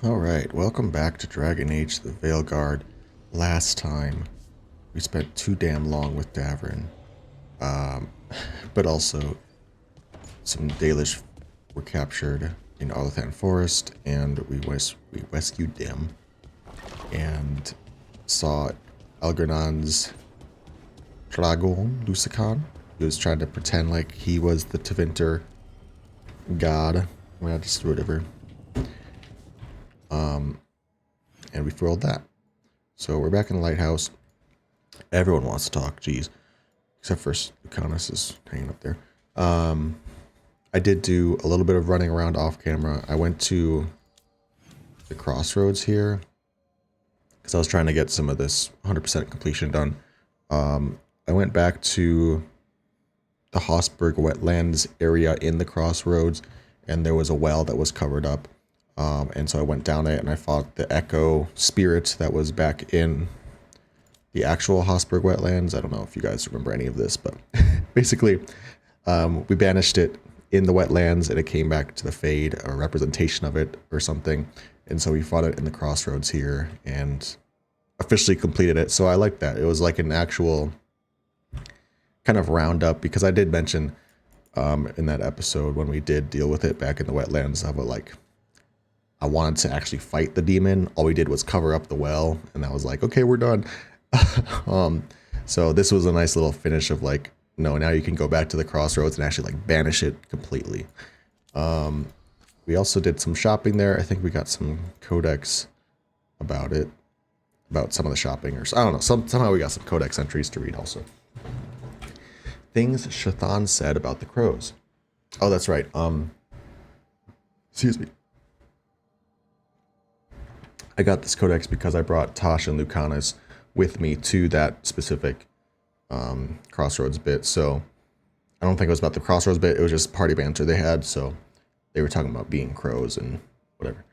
Alright, welcome back to Dragon Age the Veilguard. Last time, we spent too damn long with Davrin. Um, but also, some Dalish were captured in Arlathan Forest, and we rescued them, and saw Algernon's Dragon, Lusican. He was trying to pretend like he was the Tevinter god. Well, just whatever. And we foiled that. So we're back in the lighthouse. Everyone wants to talk, geez. Except for Lucanus is hanging up there. I did do a little bit of running around off camera. I went to the crossroads here because I was trying to get some of this 100% completion done. I went back to the Hossberg wetlands area in the crossroads, and there was a well that was covered up. And so I went down it and I fought the echo spirit that was back in the actual Hossberg wetlands. I don't know if you guys remember any of this, but basically we banished it in the wetlands and it came back to the Fade, a representation of it or something. And so we fought it in the crossroads here and officially completed it. So I like that. It was like an actual kind of roundup, because I did mention in that episode when we did deal with it back in the wetlands of it, like, I wanted to actually fight the demon. All we did was cover up the well, and I was like, okay, we're done. So this was a nice little finish of like, no, now you can go back to the crossroads and actually like banish it completely. We also did some shopping there. I think we got some codex about it, about some of the shopping, or I don't know. Somehow we got some codex entries to read also. Things Shathann said about the crows. Oh, that's right. Excuse me. I got this codex because I brought Taash and Lucanus with me to that specific crossroads bit. So I don't think it was about the crossroads bit. It was just party banter they had. So they were talking about being crows and whatever.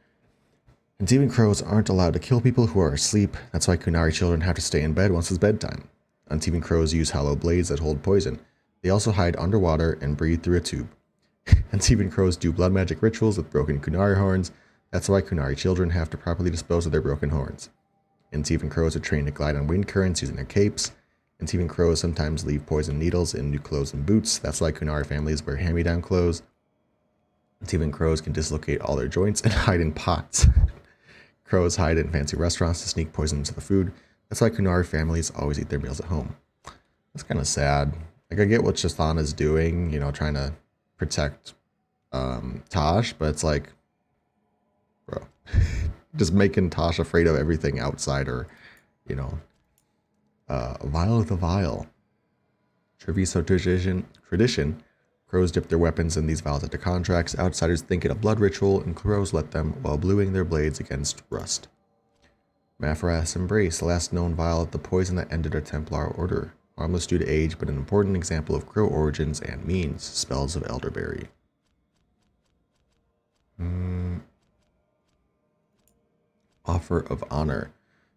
And even crows aren't allowed to kill people who are asleep. That's why Kunari children have to stay in bed once it's bedtime. Unteven crows use hollow blades that hold poison. They also hide underwater and breathe through a tube. Unteven crows do blood magic rituals with broken Kunari horns. That's why Kunari children have to properly dispose of their broken horns. Unteven crows are trained to glide on wind currents using their capes. Unteven crows sometimes leave poison needles in new clothes and boots. That's why Kunari families wear hand-me-down clothes. Unteven crows can dislocate all their joints and hide in pots. Crows hide in fancy restaurants to sneak poison into the food. That's why Kunari families always eat their meals at home. That's kind of sad. Like, I get what Shathann is doing, you know, trying to protect Taash, but it's like, bro, just making Taash afraid of everything outside, or, you know, Vile the Vile. Treviso tradition. Crows dip their weapons in these vials into contracts. Outsiders think it a blood ritual, and crows let them while bluing their blades against rust. Mafrath's Embrace, the last known vial of the poison that ended a Templar order. Harmless due to age, but an important example of crow origins and means. Spells of Elderberry. Offer of Honor.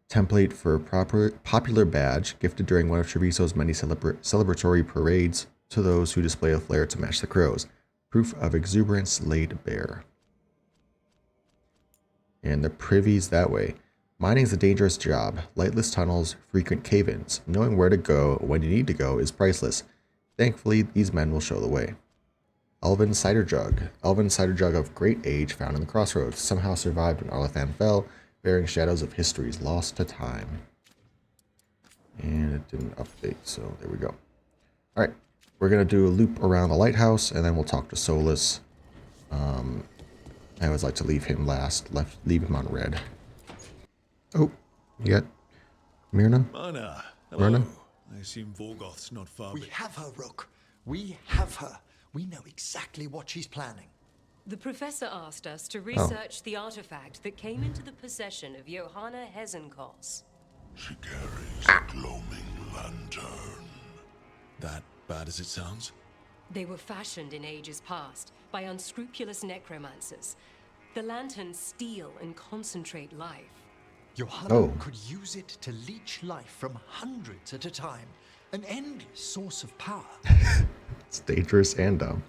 Template for popular badge, gifted during one of Treviso's many celebratory parades to those who display a flair to match the crows. Proof of exuberance laid bare. And the privies that way. Mining is a dangerous job. Lightless tunnels, frequent cave-ins. Knowing where to go when you need to go is priceless. Thankfully, these men will show the way. Elven Cider Jug. Elven Cider Jug of great age found in the crossroads. Somehow survived when Arlathan fell, bearing shadows of histories lost to time. And it didn't update, so there we go. Alright, we're going to do a loop around the lighthouse, and then we'll talk to Solus. I always like to leave him last. Leave him on red. Oh, you got Myrna? Mana, Myrna? hello. I assume Vorgoth's not far. We have her, Rook. We have her. We know exactly what she's planning. The professor asked us to research the artifact that came into the possession of Johanna Hezenkos. She carries a gloaming lantern. That bad as it sounds? They were fashioned in ages past by unscrupulous necromancers. The lanterns steal and concentrate life. Johanna could use it to leech life from hundreds at a time. An endless source of power. It's dangerous and dumb.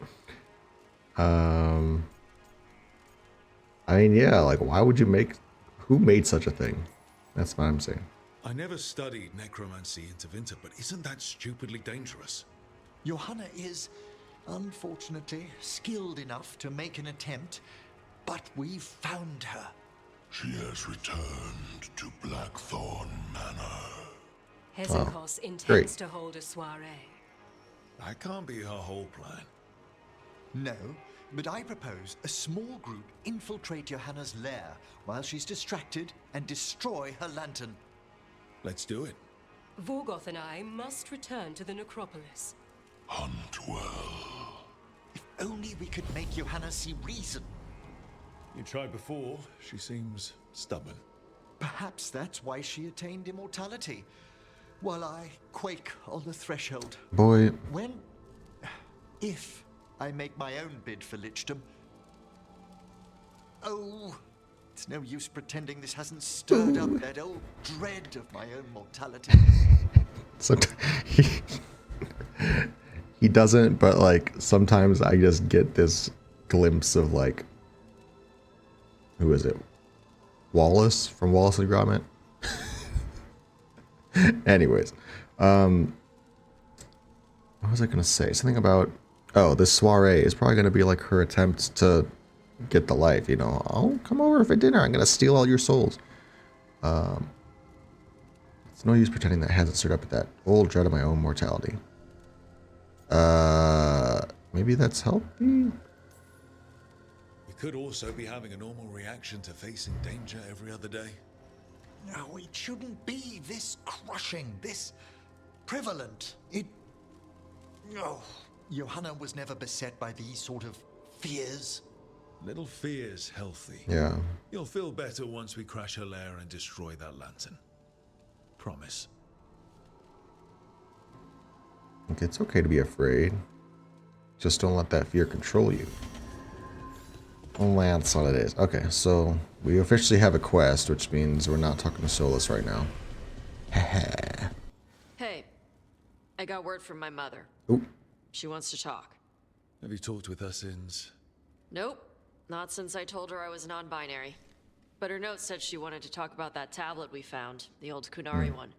I mean, yeah, like, why would you make... Who made such a thing? That's what I'm saying. I never studied necromancy into winter, but isn't that stupidly dangerous? Johanna is, unfortunately, skilled enough to make an attempt, but we've found her. She has returned to Blackthorn Manor. Hezekiah intends great. to hold a soiree. That can't be her whole plan. No, but I propose a small group infiltrate Johanna's lair while she's distracted and destroy her lantern. Let's do it. Vorgoth and I must return to the necropolis. Hunt well. If only we could make Johanna see reason. You tried before. She seems stubborn. Perhaps that's why she attained immortality, while I quake on the threshold. Boy, If I make my own bid for lichdom. Oh, it's no use pretending this hasn't stirred up that old dread of my own mortality. so he doesn't, but like sometimes I just get this glimpse of like, who is it? Wallace from Wallace and Gromit. Anyways, what was I gonna say? Something about, oh, this soiree is probably gonna be like her attempt to get the life, you know. Oh, come over for dinner. I'm gonna steal all your souls. It's no use pretending that hasn't stirred up that old dread of my own mortality. Maybe that's helping. We could also be having a normal reaction to facing danger every other day. No, it shouldn't be this crushing, this prevalent. No. Johanna was never beset by these sort of fears. Little fear's healthy. Yeah. You'll feel better once we crash her lair and destroy that lantern. Promise. Like, it's okay to be afraid. Just don't let that fear control you. Oh, that's what it is. Okay, so we officially have a quest, which means we're not talking to Solus right now. Hey, I got word from my mother. Oop. She wants to talk. Have you talked with her since? Nope, not since I told her I was non-binary. But her note said she wanted to talk about that tablet we found, the old Kunari one.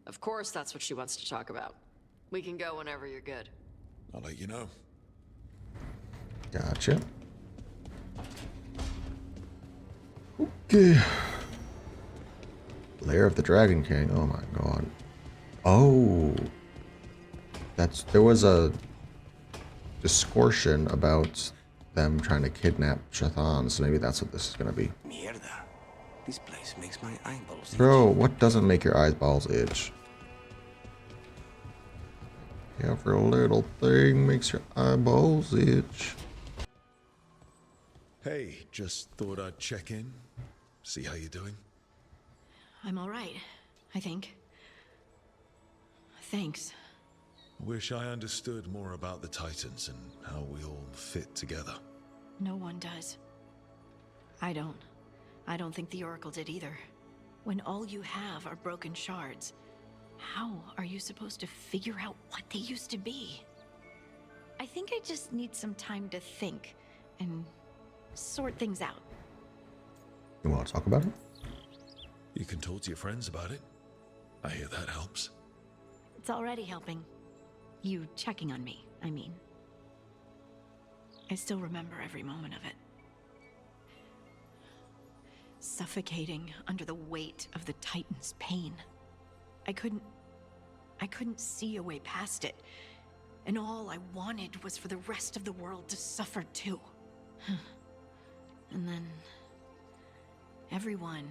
Of course that's what she wants to talk about. We can go whenever you're good. I'll let you know. Gotcha. Okay. Lair of the Dragon King. Oh my god. Oh. There was a discussion about them trying to kidnap Shathann, so maybe that's what this is gonna be. Mierda. This place makes my eyeballs itch. Bro, what doesn't make your eyeballs itch? Every little thing makes your eyeballs itch. Hey, just thought I'd check in. See how you're doing. I'm all right, I think. Thanks. Wish I understood more about the Titans and how we all fit together. No one does. I don't. I don't think the Oracle did either. When all you have are broken shards, how are you supposed to figure out what they used to be? I think I just need some time to think and sort things out. You want to talk about it? You can talk to your friends about it. I hear that helps. It's already helping. You checking on me, I mean. I still remember every moment of it. Suffocating under the weight of the Titan's pain. I couldn't see a way past it. And all I wanted was for the rest of the world to suffer too. And then everyone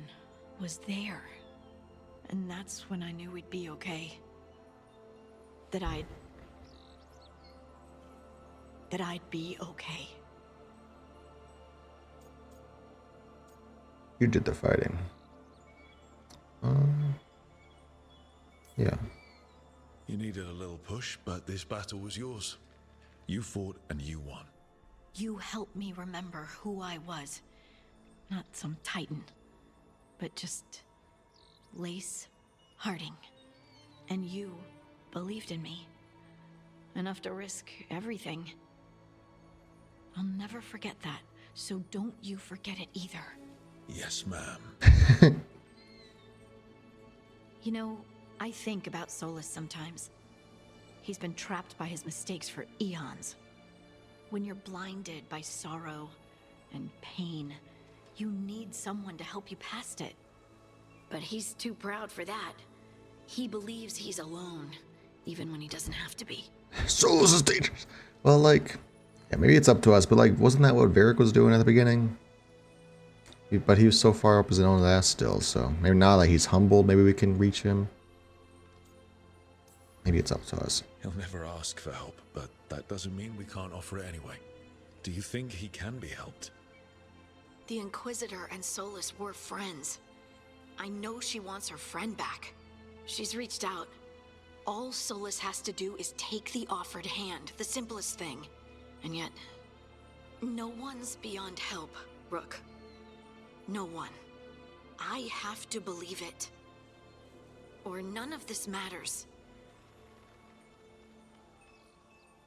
was there. And that's when I knew we'd be okay. That I'd be okay. You did the fighting. Yeah. You needed a little push, but this battle was yours. You fought and you won. You helped me remember who I was. Not some Titan, but just Lace Harding. And you believed in me. Enough to risk everything. I'll never forget that. so don't you forget it either. Yes, ma'am. You know, I think about Solus sometimes. He's been trapped by his mistakes for eons. When you're blinded by sorrow and pain, you need someone to help you past it. But he's too proud for that. He believes he's alone, even when he doesn't have to be. Solus is dangerous. Well, like, yeah, maybe it's up to us, but like, wasn't that what Varric was doing at the beginning? But he was so far up his own ass still, so maybe now that he's humbled, maybe we can reach him. Maybe it's up to us. He'll never ask for help, but that doesn't mean we can't offer it anyway. Do you think he can be helped? The Inquisitor and Solus were friends. I know she wants her friend back. She's reached out. All Solus has to do is take the offered hand, the simplest thing. And yet, no one's beyond help, Rook. No one. I have to believe it. Or none of this matters.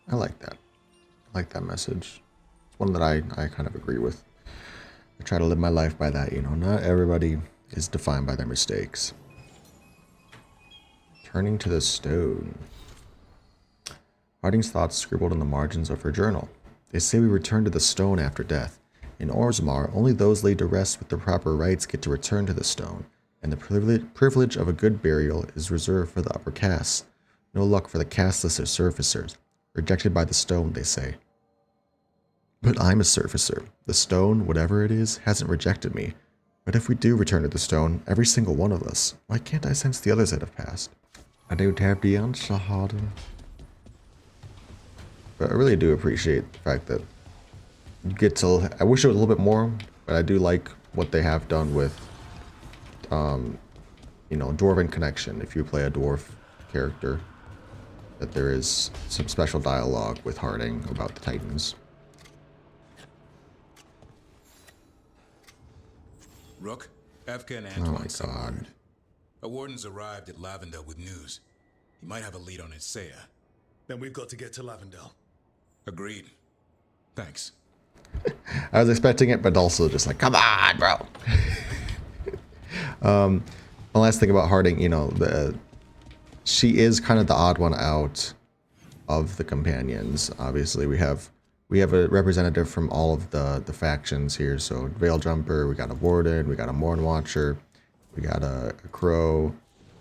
I like that. I like that message. It's one that I kind of agree with. I try to live my life by that, you know. Not everybody is defined by their mistakes. Turning to the stone. Harding's thoughts scribbled in the margins of her journal. They say we return to the stone after death. In Orzammar, only those laid to rest with the proper rites get to return to the stone, and the privilege of a good burial is reserved for the upper castes. No luck for the casteless or surfacers. Rejected by the stone, they say. But I'm a surfacer. The stone, whatever it is, hasn't rejected me. But if we do return to the stone, every single one of us, why can't I sense the others that have passed? I don't have the answer, Harding. But I really do appreciate the fact that you get to... I wish it was a little bit more, but I do like what they have done with, you know, Dwarven connection. If you play a dwarf character, that there is some special dialogue with Harding about the Titans. Rook, Evka and Oh Antoine my sent god. word. A warden's arrived at Lavendel with news. He might have a lead on his Saya. Then we've got to get to Lavendel. Agreed. Thanks. I was expecting it, but also just like, come on, bro. One last thing about Harding, you know, she is kind of the odd one out of the companions. Obviously, we have a representative from all of the factions here. So Veil Jumper, we got a Warden, we got a Morn Watcher, we got a Crow,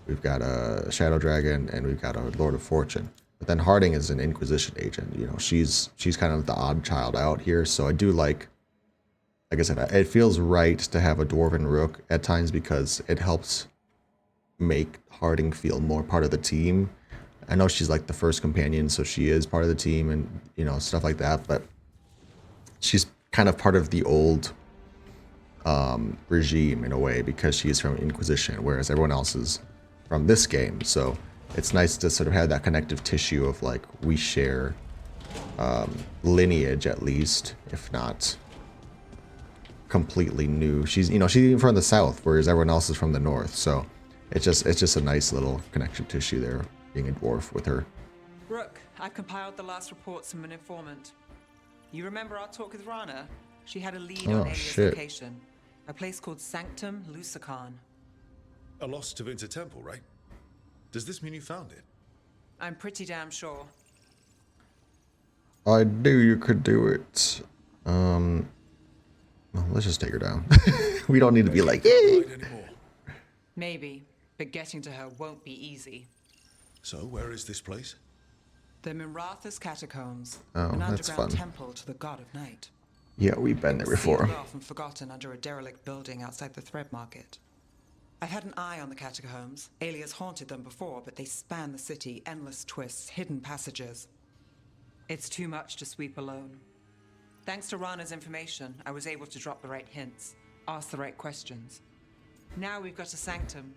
we've got a Shadow Dragon, and we've got a Lord of Fortune. But then Harding is an Inquisition agent. You know, she's kind of the odd child out here. So I do like I said, it feels right to have a Dwarven Rook at times because it helps make Harding feel more part of the team. I know she's like the first companion, so she is part of the team and, you know, stuff like that, but she's kind of part of the old regime in a way because she's from Inquisition, whereas everyone else is from this game. So it's nice to sort of have that connective tissue of like, we share lineage at least, if not completely new. She's even from the south, whereas everyone else is from the north. So it's just a nice little connective tissue there, being a dwarf with her. Rook, I've compiled the last reports from an informant. You remember our talk with Rana? She had a lead on Alia's location. A place called Sanctum Lucican. A lost Tevinter temple, right? Does this mean you found it? I'm pretty damn sure. I knew you could do it. Well, let's just take her down. We don't need to be like, yay! Maybe, but getting to her won't be easy. So, where is this place? The Mirathas Catacombs, Oh, an that's underground fun. temple to the god of night. Yeah, we've been there before. Sealed off and forgotten under a derelict building outside the Thread Market. I've had an eye on the catacombs. Alias haunted them before, but they span the city, endless twists, hidden passages. It's too much to sweep alone. Thanks to Rana's information, I was able to drop the right hints, ask the right questions. Now we've got a sanctum.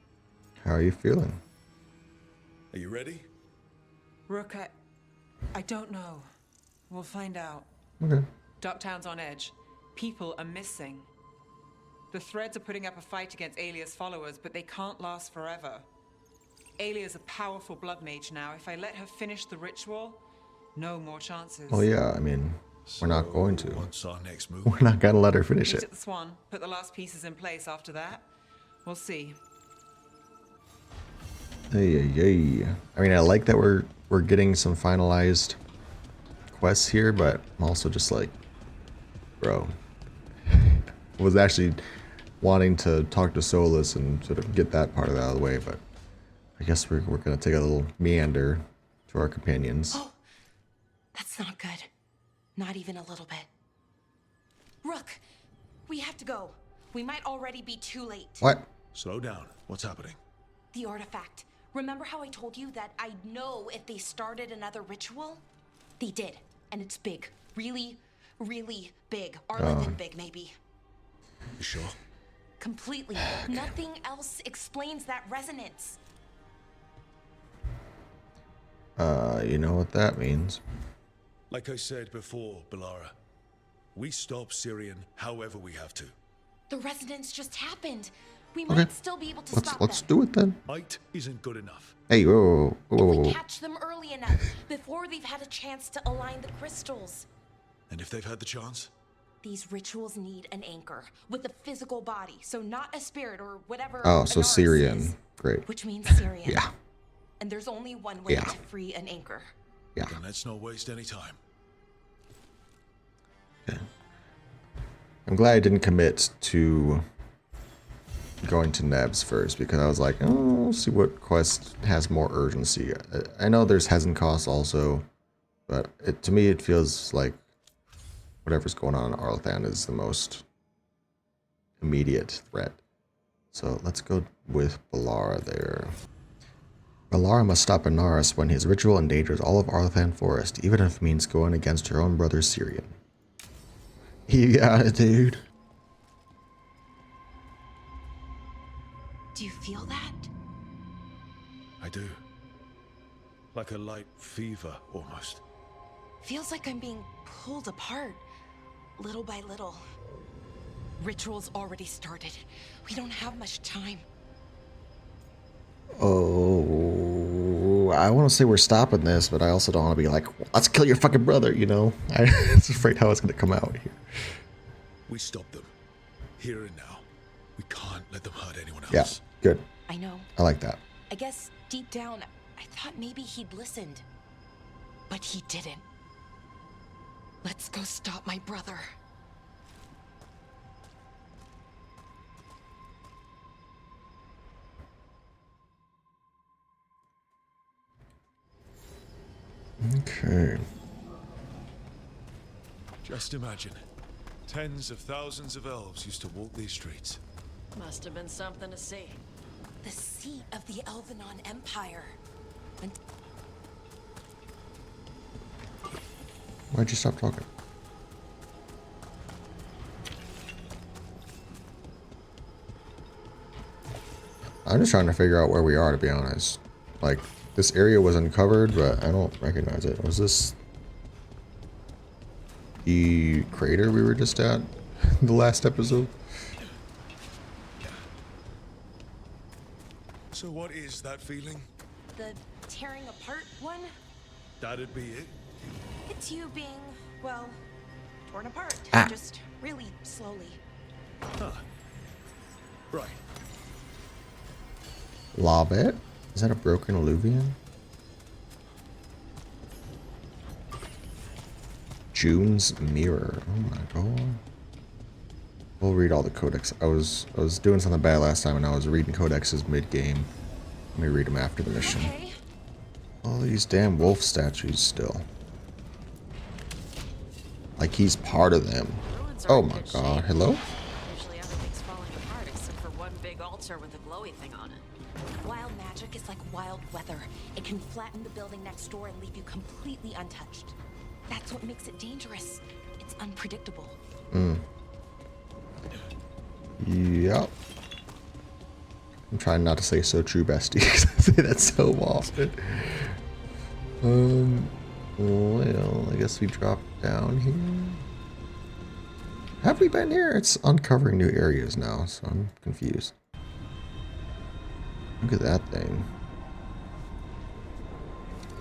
How are you feeling? Are you ready? Rook, I don't know. We'll find out. Okay. Docktown's on edge. People are missing. The Threads are putting up a fight against Alia's followers, but they can't last forever. Alia's a powerful blood mage now. If I let her finish the ritual, no more chances. Well, yeah, I mean, We're not going to. What's our next move? We're not gonna let her finish Meet it. at the Swan. Put the last pieces in place after that. We'll see. Hey. I mean, I like that we're getting some finalized quests here, but I'm also just like, bro. I was actually wanting to talk to Solus and sort of get that part of that out of the way, but I guess we're gonna take a little meander to our companions. Oh, that's not good. Not even a little bit. Rook, we have to go. We might already be too late. What? Slow down. What's happening? The artifact. Remember how I told you that I'd know if they started another ritual? They did, and it's big. Really, really big. Arlington big, maybe. You sure? Completely. Nothing else explains that resonance. You know what that means. Like I said before, Bellara, we stop Cyrian however we have to. The resonance just happened. We might still be able to stop them. Let's do it then. Might isn't good enough. Hey, whoa. If we catch them early enough, before they've had a chance to align the crystals. And if they've had the chance? These rituals need an anchor with a physical body, so not a spirit or whatever. Oh, so Anaris Cyrian. is, Great. which means Cyrian. Yeah. And there's only one way to free an anchor. Yeah. Then let's not waste any time. Okay. I'm glad I didn't commit to going to Nebs first, because I was like, oh, we'll see what quest has more urgency. I know there's Hezenkost also, but to me it feels like whatever's going on in Arlathan is the most immediate threat. So let's go with Bellara there. Bellara must stop Anaris when his ritual endangers all of Arlathan Forest, even if it means going against her own brother Cyrian. You got it, dude. Do you feel that? I do. Like a light fever, almost. Feels like I'm being pulled apart, little by little. Ritual's already started. We don't have much time. Oh, I want to say we're stopping this, but I also don't want to be like, let's kill your fucking brother, you know? I'm just afraid how it's going to come out here. We stop them. Here and now. We can't let them hurt anyone else. Yeah, good. I know. I like that. I guess deep down, I thought maybe he'd listened. But he didn't. Let's go stop my brother. Okay. Just imagine. Tens of thousands of elves used to walk these streets. Must have been something to see. The seat of the Elvenon Empire. And Why'd you stop talking? I'm just trying to figure out where we are, to be honest. Like, this area was uncovered, but I don't recognize it. Was this the crater we were just at in the last episode? So what is that feeling? the tearing apart one? That'd be it? It's you being, well, torn apart. Just really slowly. Huh. Right. Lava? Is that a broken alluvian? June's mirror. Oh my god. We'll read all the codex. I was doing something bad last time and I was reading codexes mid-game. Let me read them after the mission. Okay. All these damn wolf statues still. Like he's part of them. Oh my god. Hello? Usually everything's falling apart except for one big altar with a glowy thing on it. Wild magic is like wild weather. It can flatten the building next door and leave you completely untouched. That's what makes it dangerous. It's unpredictable. Yep. I'm trying not to say so true, bestie, because I say that so often. Well, I guess we drop down here. Have we been here? It's uncovering new areas now, so I'm confused. Look at that thing.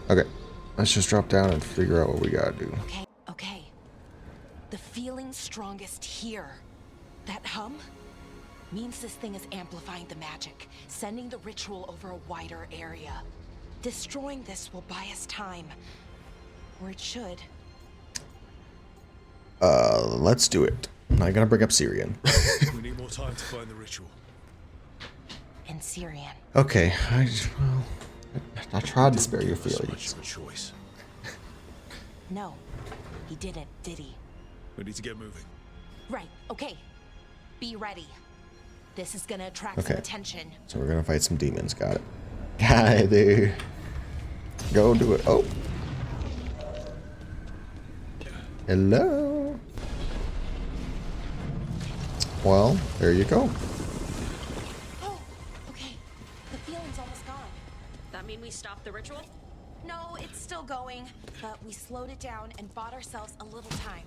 Okay, let's just drop down and figure out what we gotta do. Okay. feeling strongest here. That hum means this thing is amplifying the magic, sending the ritual over a wider area. Destroying this will buy us time. Or it should. Let's do it. I'm not gonna bring up Cyrian. We need more time to find the ritual. And Cyrian. Okay, I tried to spare your Give us feelings. much of a choice. No, he didn't, did he? We need to get moving. Right, okay. Be ready. This is gonna attract some attention. So we're gonna fight some demons. Got it. Got it, dude. Go do it. Oh. Hello. Well, there you go. Oh, okay. The feeling's almost gone. That mean we stopped the ritual? No, it's still going, but we slowed it down and bought ourselves a little time.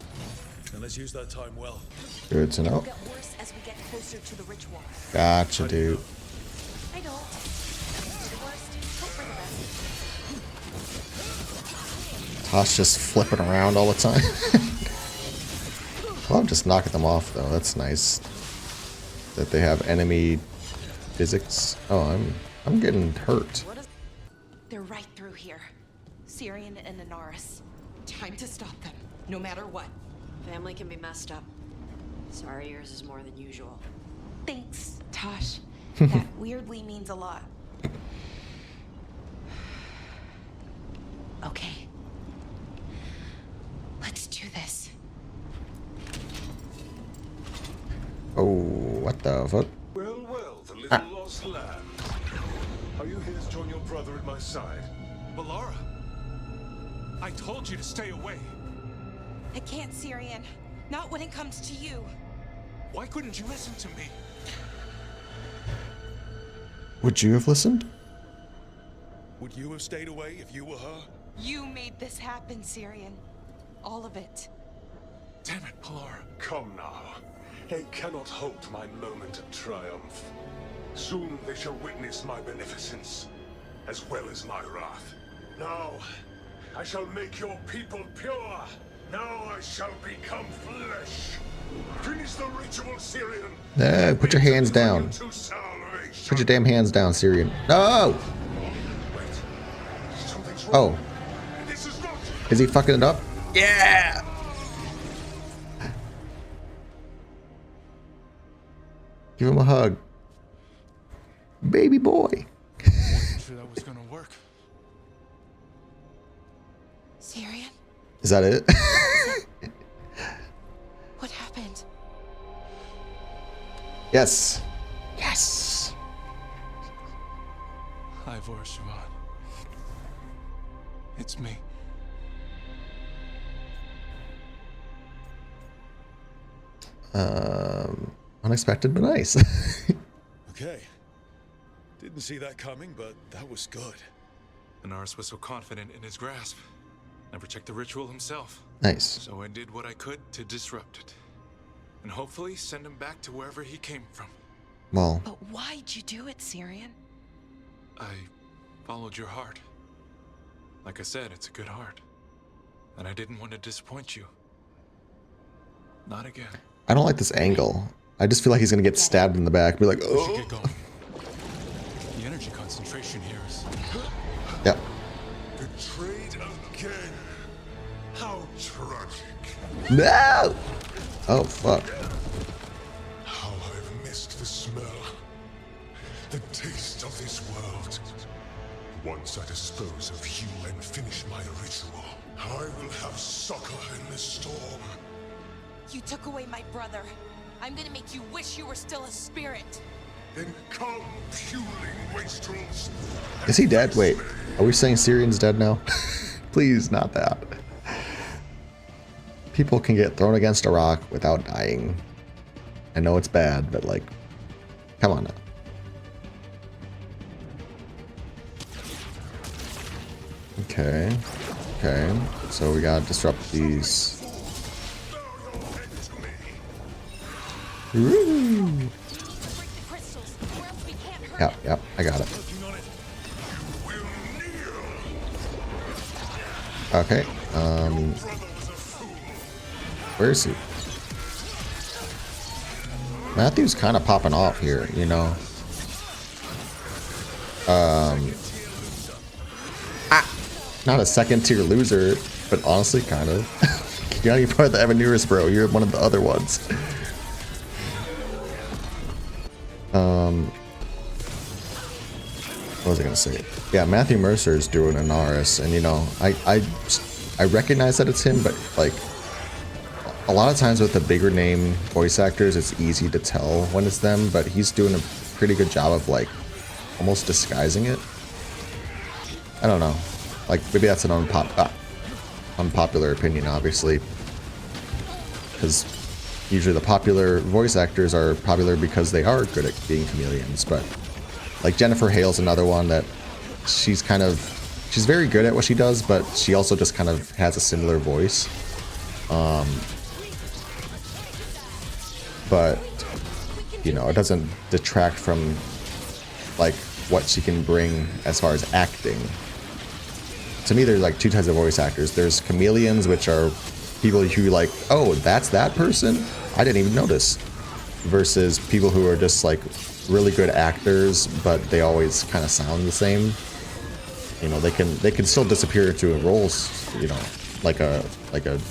And let's use that time well. Good to It'll know. get worse as we get closer to the ritual. Gotcha, dude. I don't. For the worst, hope for the best. Taash just flipping around all the time. Well, I'm just knocking them off though. That's nice. That they have enemy physics. Oh, I'm getting hurt. They're right through here. Cyrian and Inaris. Time to stop them, no matter what. Family can be messed up. Sorry, yours is more than usual. Thanks, Taash. That weirdly means a lot. Okay. Let's do this. Oh, what the fuck? Well, well, the little lost lamb. Are you here to join your brother at my side? Bellara, I told you to stay away. I can't, Cyrian. Not when it comes to you. Why couldn't you listen to me? Would you have listened? Would you have stayed away if you were her? You made this happen, Cyrian. All of it. Damn it, Bellara. Come now. They cannot halt my moment of triumph. Soon they shall witness my beneficence, as well as my wrath. Now, I shall make your people pure. Now I shall become flesh. Finish the ritual, Cyrian. No, put your hands down. Put your damn hands down, Cyrian. No! Oh. Is he fucking it up? Yeah! Give him a hug. Baby boy. Wasn't sure that was gonna work. Cyrian? Is that it? What happened? Yes. Yes. Ivor Siobhan. It's me. Unexpected but nice. Okay. Didn't see that coming, but that was good. Inaris was so confident in his grasp. Never checked the ritual himself. Nice. So I did what I could to disrupt it. And hopefully send him back to wherever he came from. Well. But why'd you do it, Cyrian? I followed your heart. Like I said, it's a good heart. And I didn't want to disappoint you. Not again. I don't like this angle. I just feel like he's gonna get stabbed in the back. Be like, We should oh. get going. The energy concentration here is... Yep. Betrayed again. How tragic. No! Oh, fuck. How I've missed the smell. The taste of this world. Once I dispose of you and finish my ritual, I will have succor in the storm. You took away my brother. I'm gonna make you wish you were still a spirit. Then come, puling wastrels. Is he dead? Wait. Are we saying Cyrian's dead now? Please, not that. People can get thrown against a rock without dying. I know it's bad, but like, come on now. Okay. Okay. So we gotta disrupt these. Woo! Yep, yep, I got it. Okay, where is he? Matthew's kind of popping off here, you know. Not a second tier loser, but honestly, kind of. You're not even part of the Evanurus, bro. You're one of the other ones. What was I gonna say? Yeah, Matthew Mercer is doing Anaris, and you know, I recognize that it's him, but like a lot of times with the bigger name voice actors, it's easy to tell when it's them. But he's doing a pretty good job of like almost disguising it. I don't know. Like maybe that's an unpopular opinion, obviously, because usually the popular voice actors are popular because they are good at being chameleons. But like Jennifer Hale's another one that she's very good at what she does, but she also just kind of has a similar voice. But you know, it doesn't detract from like what she can bring as far as acting. To me, there's like two types of voice actors. There's chameleons, which are people who like, oh, that's that person? I didn't even notice. Versus people who are just like really good actors, but they always kind of sound the same. You know, they can still disappear into roles, you know, like a I don't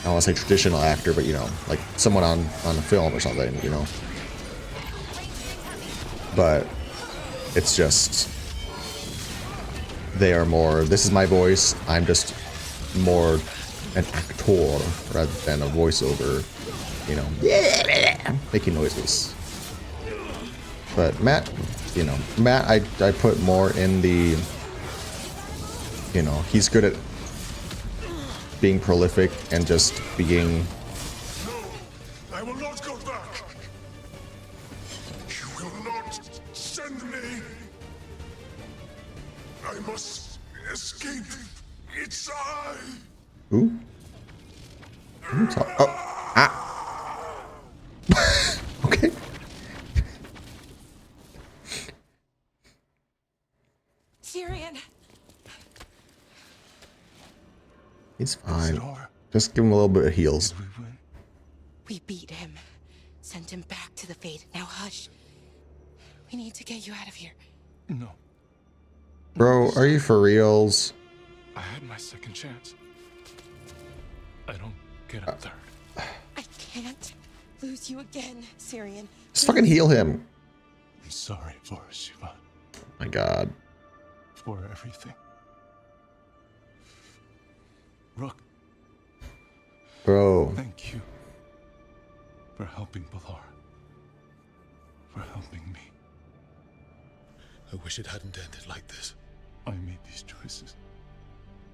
want to say traditional actor, but you know, like someone on a film or something, you know. But it's just they are more, this is my voice, I'm just more an actor rather than a voiceover, you know, making noises. But Matt, you know, I put more in the, you know, he's good at being prolific and just being... No, I will not go back. You will not send me. I must escape. It's I. Who? Oh, ah. Okay. Cyrian. He's fine. Just give him a little bit of heals. We beat him. Sent him back to the Fade. Now hush. We need to get you out of here. No. Bro, are you for reals? I had my second chance. I don't get a third. I can't lose you again, Cyrian. Just fucking heal him. I'm sorry for Shiva. My God. For everything. Rook. Bro. Thank you for helping Bellara. For helping me. I wish it hadn't ended like this. I made these choices.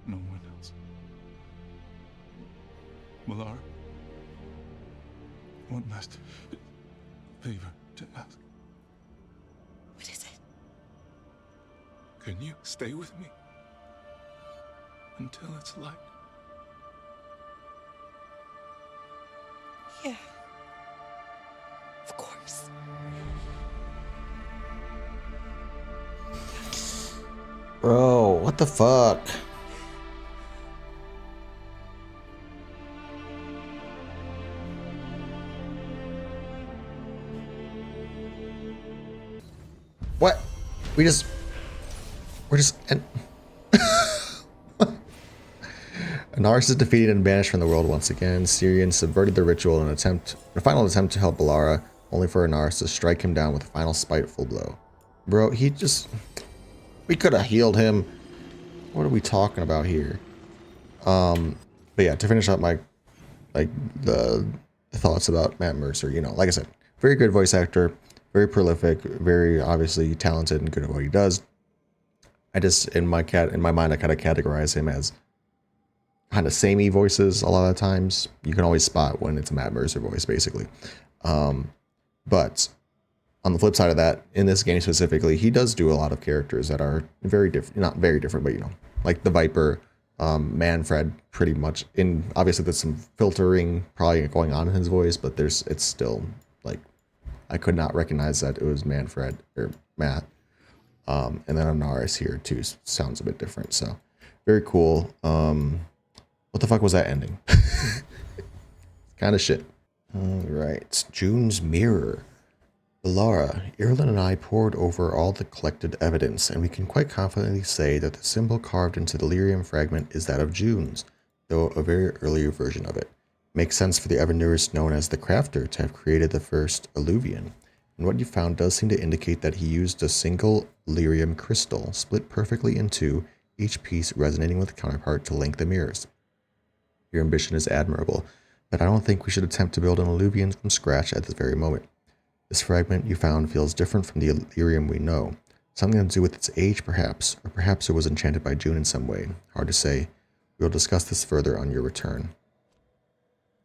No one else. Bellara, one last favor to ask. What is it? Can you stay with me until it's light? Yeah. Of course. Bro, what the fuck? What? We're just Anaris is defeated and banished from the world once again. Cyrian subverted the ritual in a final attempt to help Bellara, only for Anaris to strike him down with a final spiteful blow. Bro, we could have healed him. What are we talking about here? But yeah, to finish up my the thoughts about Matt Mercer, you know, like I said, very good voice actor, very prolific, very obviously talented and good at what he does. I just in my mind I kind of categorize him as kind of samey voices a lot of times. You can always spot when it's a Matt Mercer voice, basically. But on the flip side of that, in this game specifically, he does do a lot of characters that are very different, not very different, but you know, like the Viper, Manfred, pretty much. Obviously there's some filtering probably going on in his voice, but it's still like, I could not recognize that it was Manfred or Matt. And then Anaris here too sounds a bit different. So very cool. What the fuck was that ending? Kind of shit. Alright, June's Mirror. Bellara, Ireland and I pored over all the collected evidence, and we can quite confidently say that the symbol carved into the lyrium fragment is that of June's, though a very earlier version of it. Makes sense for the Evanurist known as the Crafter to have created the first Alluvian, and what you found does seem to indicate that he used a single lyrium crystal, split perfectly in two, each piece resonating with the counterpart to link the mirrors. Your ambition is admirable, but I don't think we should attempt to build an Alluvian from scratch at this very moment. This fragment you found feels different from the lyrium we know. Something to do with its age, perhaps, or perhaps it was enchanted by June in some way. Hard to say. We will discuss this further on your return.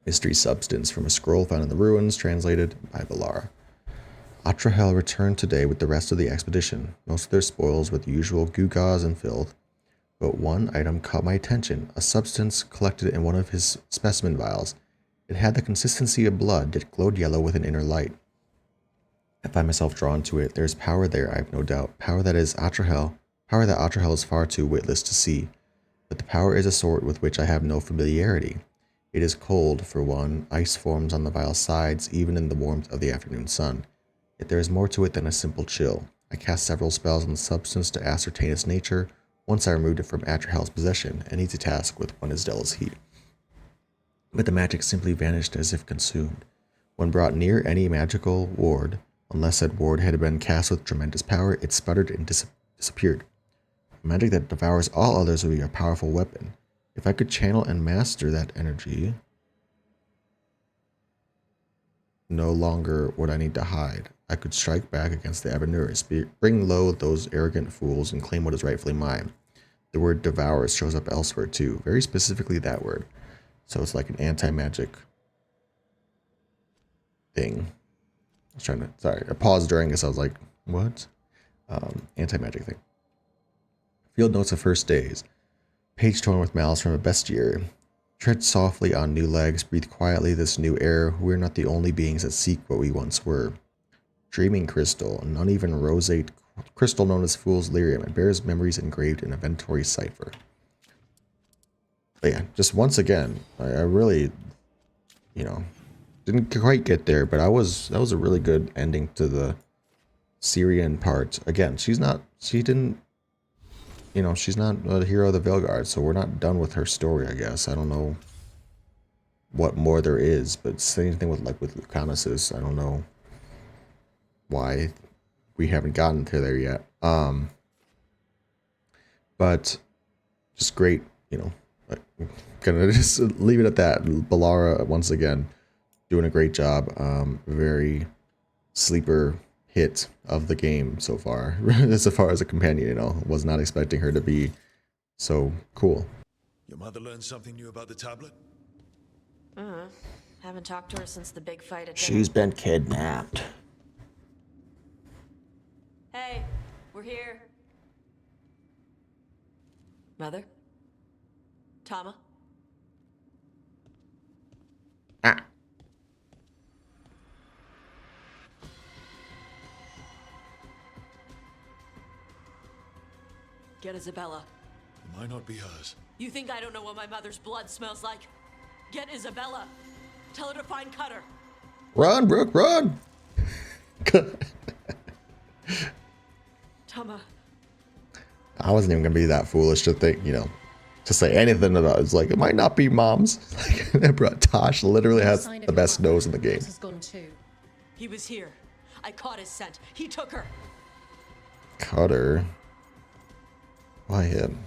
Mystery substance from a scroll found in the ruins, translated by Bellara. Atrahel returned today with the rest of the expedition. Most of their spoils were the usual gewgaws and filth. But one item caught my attention, a substance collected in one of his specimen vials. It had the consistency of blood, yet glowed yellow with an inner light. I find myself drawn to it. There is power there, I have no doubt. Power that Atrahel is far too witless to see. But the power is a sort with which I have no familiarity. It is cold, for one. Ice forms on the vial's sides, even in the warmth of the afternoon sun. Yet there is more to it than a simple chill. I cast several spells on the substance to ascertain its nature. Once I removed it from Atrahel's possession, an easy task with one as dull as he. But the magic simply vanished as if consumed. When brought near any magical ward, unless that ward had been cast with tremendous power, it sputtered and disappeared. A magic that devours all others would be a powerful weapon. If I could channel and master that energy, no longer would I need to hide. I could strike back against the Evanurist, bring low those arrogant fools, and claim what is rightfully mine. The word devours shows up elsewhere too, very specifically that word. So it's like an anti-magic thing. I paused during this, I was like, what? Anti-magic thing. Field notes of first days. Page torn with malice from a bestiary. Tread softly on new legs, breathe quietly this new air. We're not the only beings that seek what we once were. Dreaming crystal, an uneven roseate crystal known as Fool's Lyrium. It bears memories engraved in a Ventori cipher. But yeah, just once again, I really, didn't quite get there, but that was a really good ending to the Cyrian part. Again, she's not a hero of the Veilguard, so we're not done with her story, I guess. I don't know what more there is, but same thing with Lucanus's. I don't know why we haven't gotten to there yet. But just great, gonna just leave it at that. Bellara, once again, doing a great job. Very sleeper hit of the game so far. As far as a companion, was not expecting her to be so cool. Your mother learned something new about the tablet? Haven't talked to her since the big fight at dinner. She's been kidnapped. Hey, we're here. Mother? Tama? Get Isabella. It might not be hers. You think I don't know what my mother's blood smells like? Get Isabella. Tell her to find Cutter. Run, Brooke, run! Tama. I wasn't even gonna be that foolish to think, to say anything about it. It's like, it might not be Mom's. Taash literally has the best nose in the game. He was here. I caught his scent. He took her. Cutter? Why him?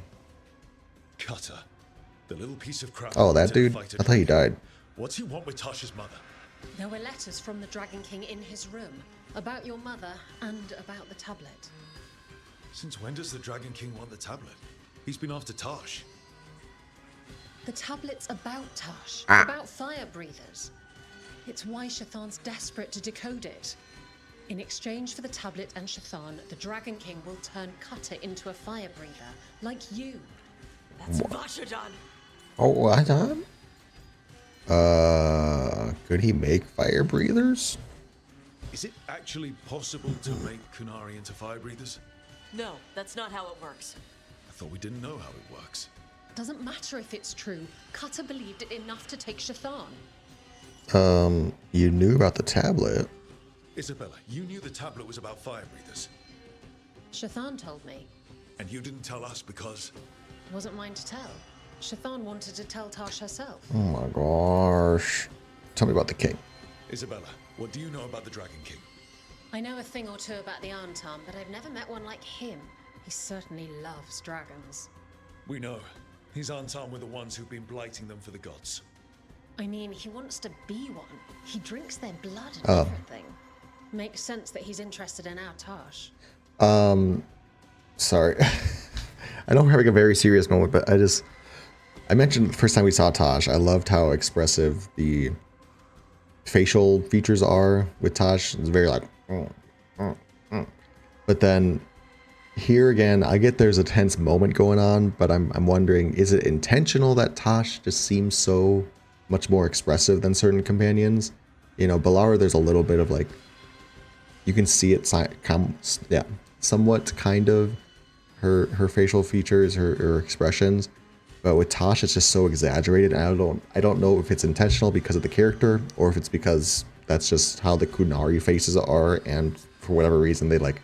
Cutter. The little piece of crap. Oh, that dude? I thought he died. What's he want with Tash's mother? There were letters from the Dragon King in his room about your mother and about the tablet. Since when does the Dragon King want the tablet? He's been after Taash. The tablet's about Taash, about fire breathers. It's why Shathann's desperate to decode it. In exchange for the tablet and Shathann, the Dragon King will turn Cutter into a fire breather, like you. That's Vashadan. Oh, what? Could he make fire breathers? Is it actually possible to make Kunari into fire breathers? No, that's not how it works. I thought we didn't know how it works. Doesn't matter if it's true. Cutter believed it enough to take Shathann. You knew about the tablet. Isabella, you knew the tablet was about fire breathers. Shathann told me. And you didn't tell us because... Wasn't mine to tell. Shathann wanted to tell Taash herself. Oh my gosh. Tell me about the king. Isabella, what do you know about the Dragon King? I know a thing or two about the Antam, but I've never met one like him. He certainly loves dragons. We know. His Antam were the ones who've been blighting them for the gods. I mean, he wants to be one. He drinks their blood and Oh. everything. Makes sense that he's interested in our Taash. Sorry. I know we're having a very serious moment, but I mentioned the first time we saw Taash, I loved how expressive the facial features are with Taash. It's very like, But then here again, I get there's a tense moment going on, but I'm wondering, is it intentional that Taash just seems so much more expressive than certain companions? You know, Bellara, there's a little bit of like, you can see it, somewhat kind of her facial features, her expressions. But with Taash, it's just so exaggerated. And I don't know if it's intentional because of the character, or if it's because that's just how the Qunari faces are, and for whatever reason they like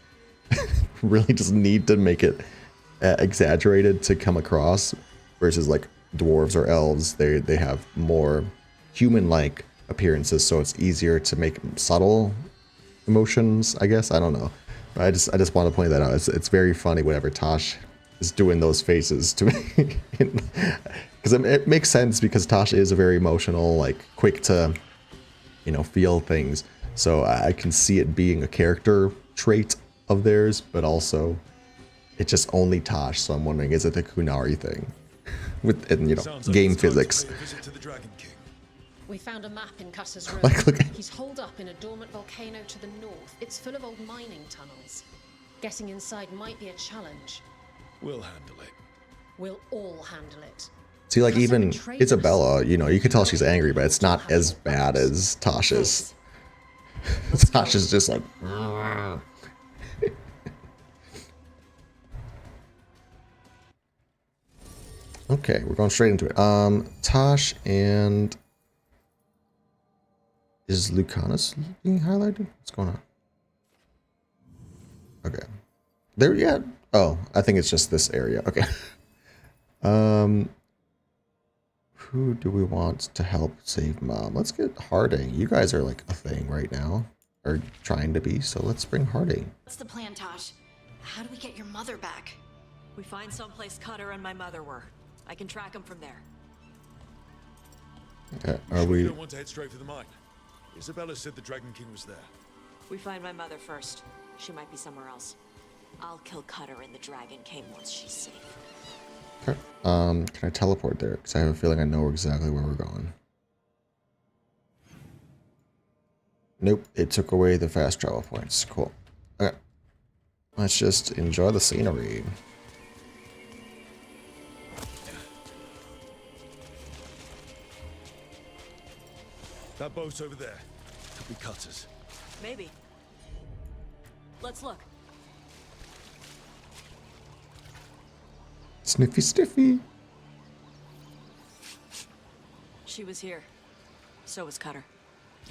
really just need to make it exaggerated to come across. Versus like dwarves or elves, they have more human-like appearances, so it's easier to make subtle emotions, I guess. I don't know. But I just want to point that out. It's very funny whenever Taash is doing those faces to me. Because it makes sense, because Taash is a very emotional, like quick to, you know, feel things. So I can see it being a character trait of theirs, but also it's just only Taash. So I'm wondering, is it the Qunari thing? With, and, you know, Sounds like game it's time to physics. pay a visit to the Dragon King. We found a map in Cutter's room. Like, look at- He's holed up in a dormant volcano to the north. It's full of old mining tunnels. Getting inside might be a challenge. We'll handle it. We'll all handle it. See, like, Cutter even betrayed Isabella, you know, you can tell she's angry, but it's not as bad as Tasha's. Tasha's just like... Okay, we're going straight into it. Taash and... Is Lucanus being highlighted? What's going on? Okay. There yet? Oh, I think it's just this area. Okay. Who do we want to help save Mom? Let's get Harding. You guys are like a thing right now. Or trying to be, so let's bring Harding. What's the plan, Taash? How do we get your mother back? We find someplace Cutter and my mother were. I can track them from there. Are We we... don't want to head straight for the mine. Isabella said the Dragon King was there. We find my mother first. She might be somewhere else. I'll kill Cutter and the Dragon King once she's safe. Okay. Can I teleport there? Because I have a feeling I know exactly where we're going. Nope, it took away the fast travel points. Cool. Okay. Let's just enjoy the scenery. That boat over there could be Cutter's. Maybe. Let's look. Sniffy Stiffy. She was here. So was Cutter.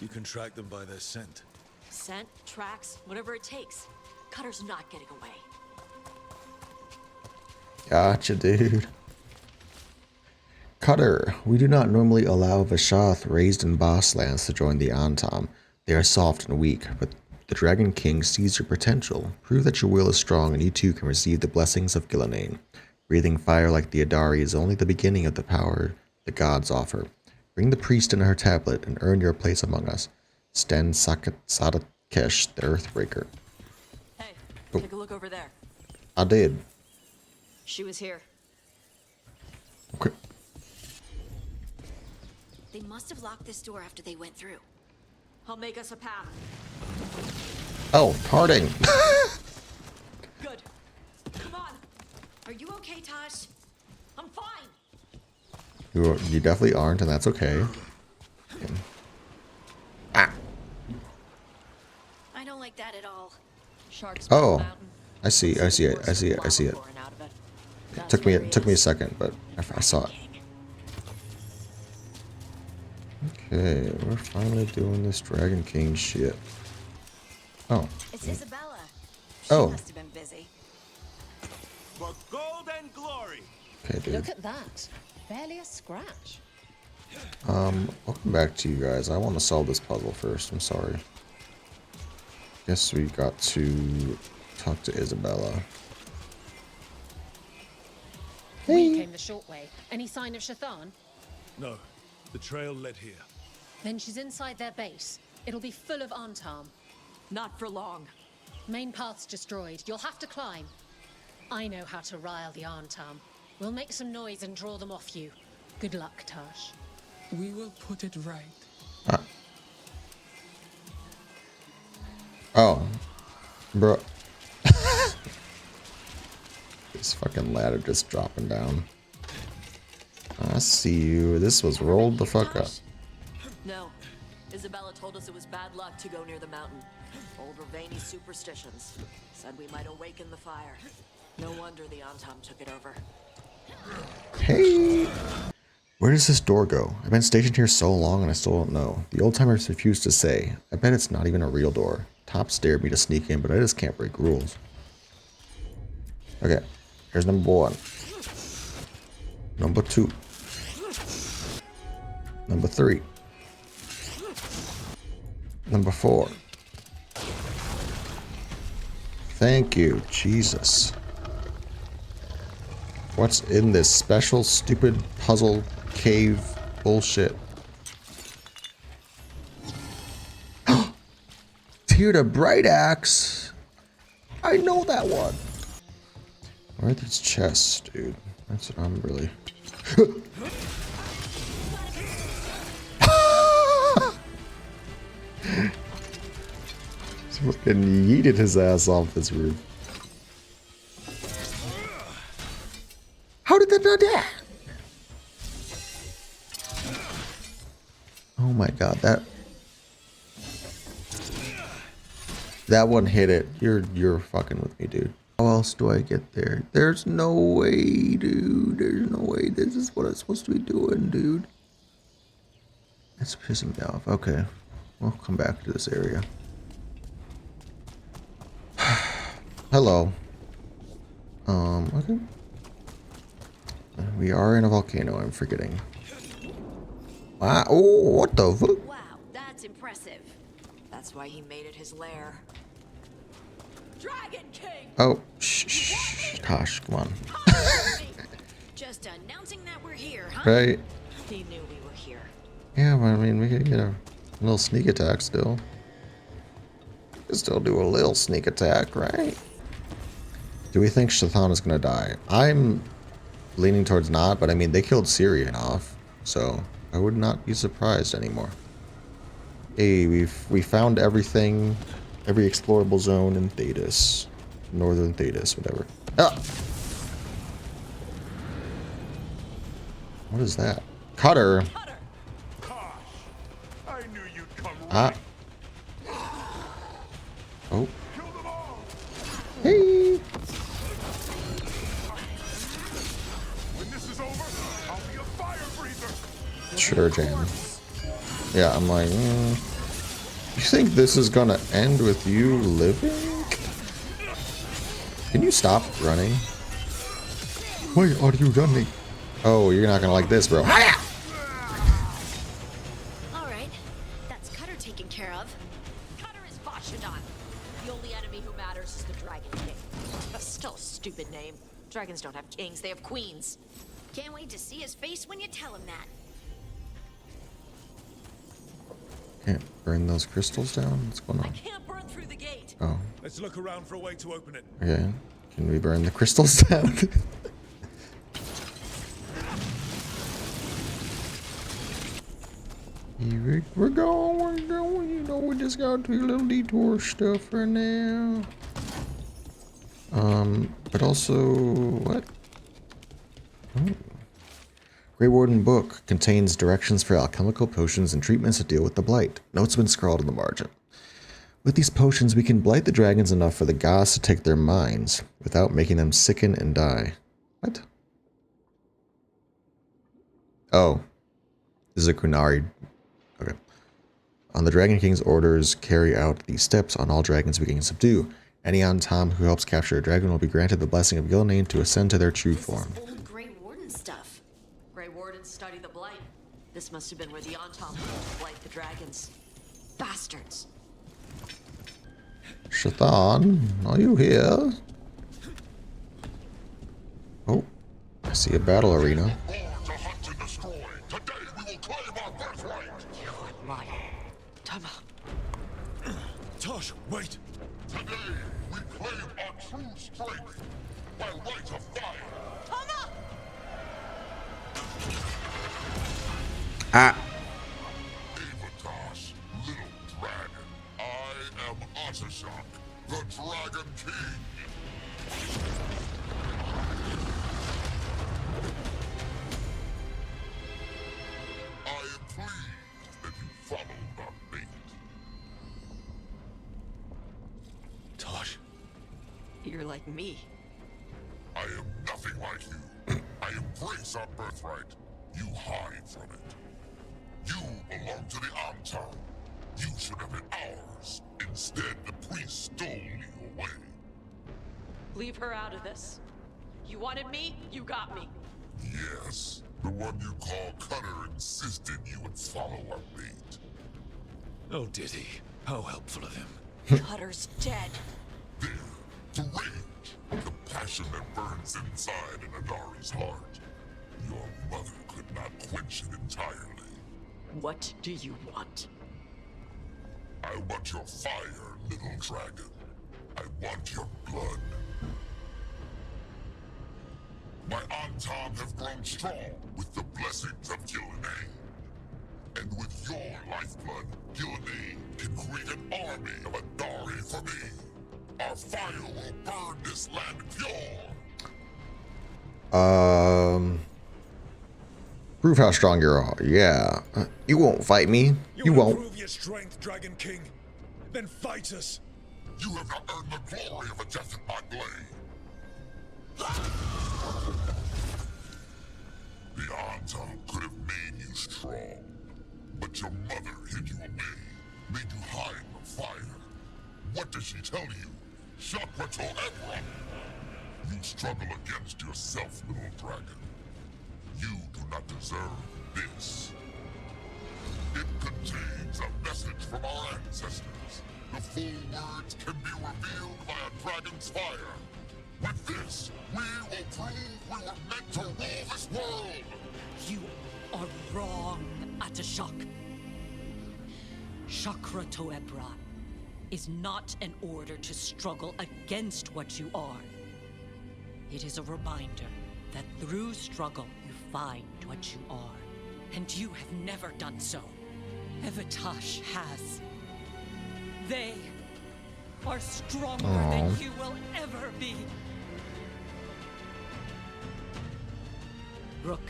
You can track them by their scent. Scent, tracks, whatever it takes. Cutter's not getting away. Gotcha, dude. Cutter, we do not normally allow Vishath raised in Boss lands to join the Antam. They are soft and weak, but the Dragon King sees your potential. Prove that your will is strong, and you too can receive the blessings of Gillanane. Breathing fire like the Adari is only the beginning of the power the gods offer. Bring the priest into her tablet and earn your place among us. Sten Sadakesh, the Earthbreaker. Hey, Oh. take a look over there. I did. She was here. Okay. They must have locked this door after they went through. I'll make us a path. Oh, Harding. Good. Come on. Are you okay, Taash? I'm fine. You definitely aren't, and that's okay. Ah. I don't like that at all. Sharks. Oh, I see it. It took me a second, but I saw it. Okay, we're finally doing this Dragon King shit. Oh. It's Isabella. She Oh. must have been busy. For gold and glory. Okay, dude. Look at that. Barely a scratch. Welcome back to you guys. I want to solve this puzzle first. I'm sorry. Guess we got to talk to Isabella. We came the short way. Any sign of Shathann? No, the trail led here. Then she's inside their base. It'll be full of Antam. Not for long. Main path's destroyed. You'll have to climb. I know how to rile the Antam. We'll make some noise and draw them off you. Good luck, Taash. We will put it right. Oh. Bro. This fucking ladder just dropping down. I see you. This was rolled the fuck up. No. Isabella told us it was bad luck to go near the mountain. Old Ravani superstitions. Said we might awaken the fire. No wonder the Antam took it over. Hey! Where does this door go? I've been stationed here so long and I still don't know. The old timers refuse to say. I bet it's not even a real door. Top dared me to sneak in, but I just can't break rules. Okay, here's number 1. Number 2. Number 3. Number 4. Thank you, Jesus. What's in this special, stupid puzzle cave bullshit? Tear to Bright Axe. I know that one. Where are these chests, dude? That's what I'm really. He's fucking yeeted his ass off this roof. How did that do that? Oh my god, that one hit it. You're fucking with me, dude. How else do I get there? There's no way, dude. There's no way. This is what I'm supposed to be doing, dude. That's pissing me off. Okay. We'll come back to this area. Hello. Okay. We are in a volcano, I'm forgetting. Wow. Oh, what the fuck? Wow, that's impressive. That's why he made it his lair. Dragon King! Oh, shh, Taash, come on. Just announcing that we're here, huh? Right. He knew we were here. Yeah, but I mean, we could get a little sneak attack still. We could still do a little sneak attack, right? Do we think Shathann is gonna die? I'm leaning towards not, but I mean, they killed Cyrian off, so I would not be surprised anymore. Hey, we found everything, every explorable zone in Thedas. Northern Thedas, whatever. Ah! What is that? Cutter! I knew you'd come Ah. Oh. Hey! When this is over, I'll be a fire breather. Sure, Jan. Yeah, I'm like, you think this is gonna end with you living? Can you stop running? Why are you running? Oh, you're not gonna like this, bro. Alright. That's Cutter taken care of. Cutter is Vashadan. The only enemy who matters is the Dragon King. That's still a stupid name. Dragons don't have kings, they have queens. Can't wait to see his face when you tell him that. Can't burn those crystals down? What's going on? Can't burn through the gate. Oh, Let's look around for a way to open it. okay. Can we burn the crystals down? We're going, you know, we just got to do a little detour stuff for now. But also, what? Oh. Grey Warden book contains directions for alchemical potions and treatments to deal with the blight. Notes have been scrawled in the margin. With these potions, we can blight the dragons enough for the gods to take their minds, without making them sicken and die. What? Oh. This is a Kunari. Okay. On the Dragon King's orders, carry out these steps on all dragons we can subdue. Any Antam who helps capture a dragon will be granted the blessing of Gilnean to ascend to their true form. Old Grey Warden stuff. Grey Wardens study the Blight. This must have been where the Antam blight the dragons. Bastards. Shathann, are you here? Oh, I see a battle arena. Tama. Taash, wait! Today we claim our true strength by right of fire. Tama! Ah. Taash, little dragon. I am Atashak, the Dragon King. I am pleased that you followed our fate. Taash. You're like me. I am nothing like you. I embrace our birthright. You hide from it. You belong to the Antam. You should have been ours. Instead, the priest stole you away. Leave her out of this. You wanted me, you got me. Yes, the one you call Cutter insisted you would follow our fate. Oh, did he? How helpful of him. Cutter's dead. There, the rage, the passion that burns inside an Adari's heart. Your mother could not quench it entirely. What do you want? I want your fire, little dragon. I want your blood. My Antam have grown strong with the blessings of Gilnean. And with your lifeblood, Gilnean can create an army of Adari for me. Our fire will burn this land pure. Prove how strong you are. Yeah. You won't fight me. You won't. Prove your strength, Dragon King. Then fight us. You have not earned the glory of a death at my blade. The Antam could have made you strong, but your mother hid you away, made you hide the fire. What does she tell you? Shakrato Ebra! You struggle against yourself, little dragon. You do not deserve this. It contains a message from our ancestors. The full words can be revealed by a dragon's fire. With this, we will prove we were meant to rule this world! You are wrong, Atashak. Chakra Toebra is not an order to struggle against what you are. It is a reminder that through struggle you find what you are. And you have never done so. Taash has. They are stronger than you will ever be. Rook.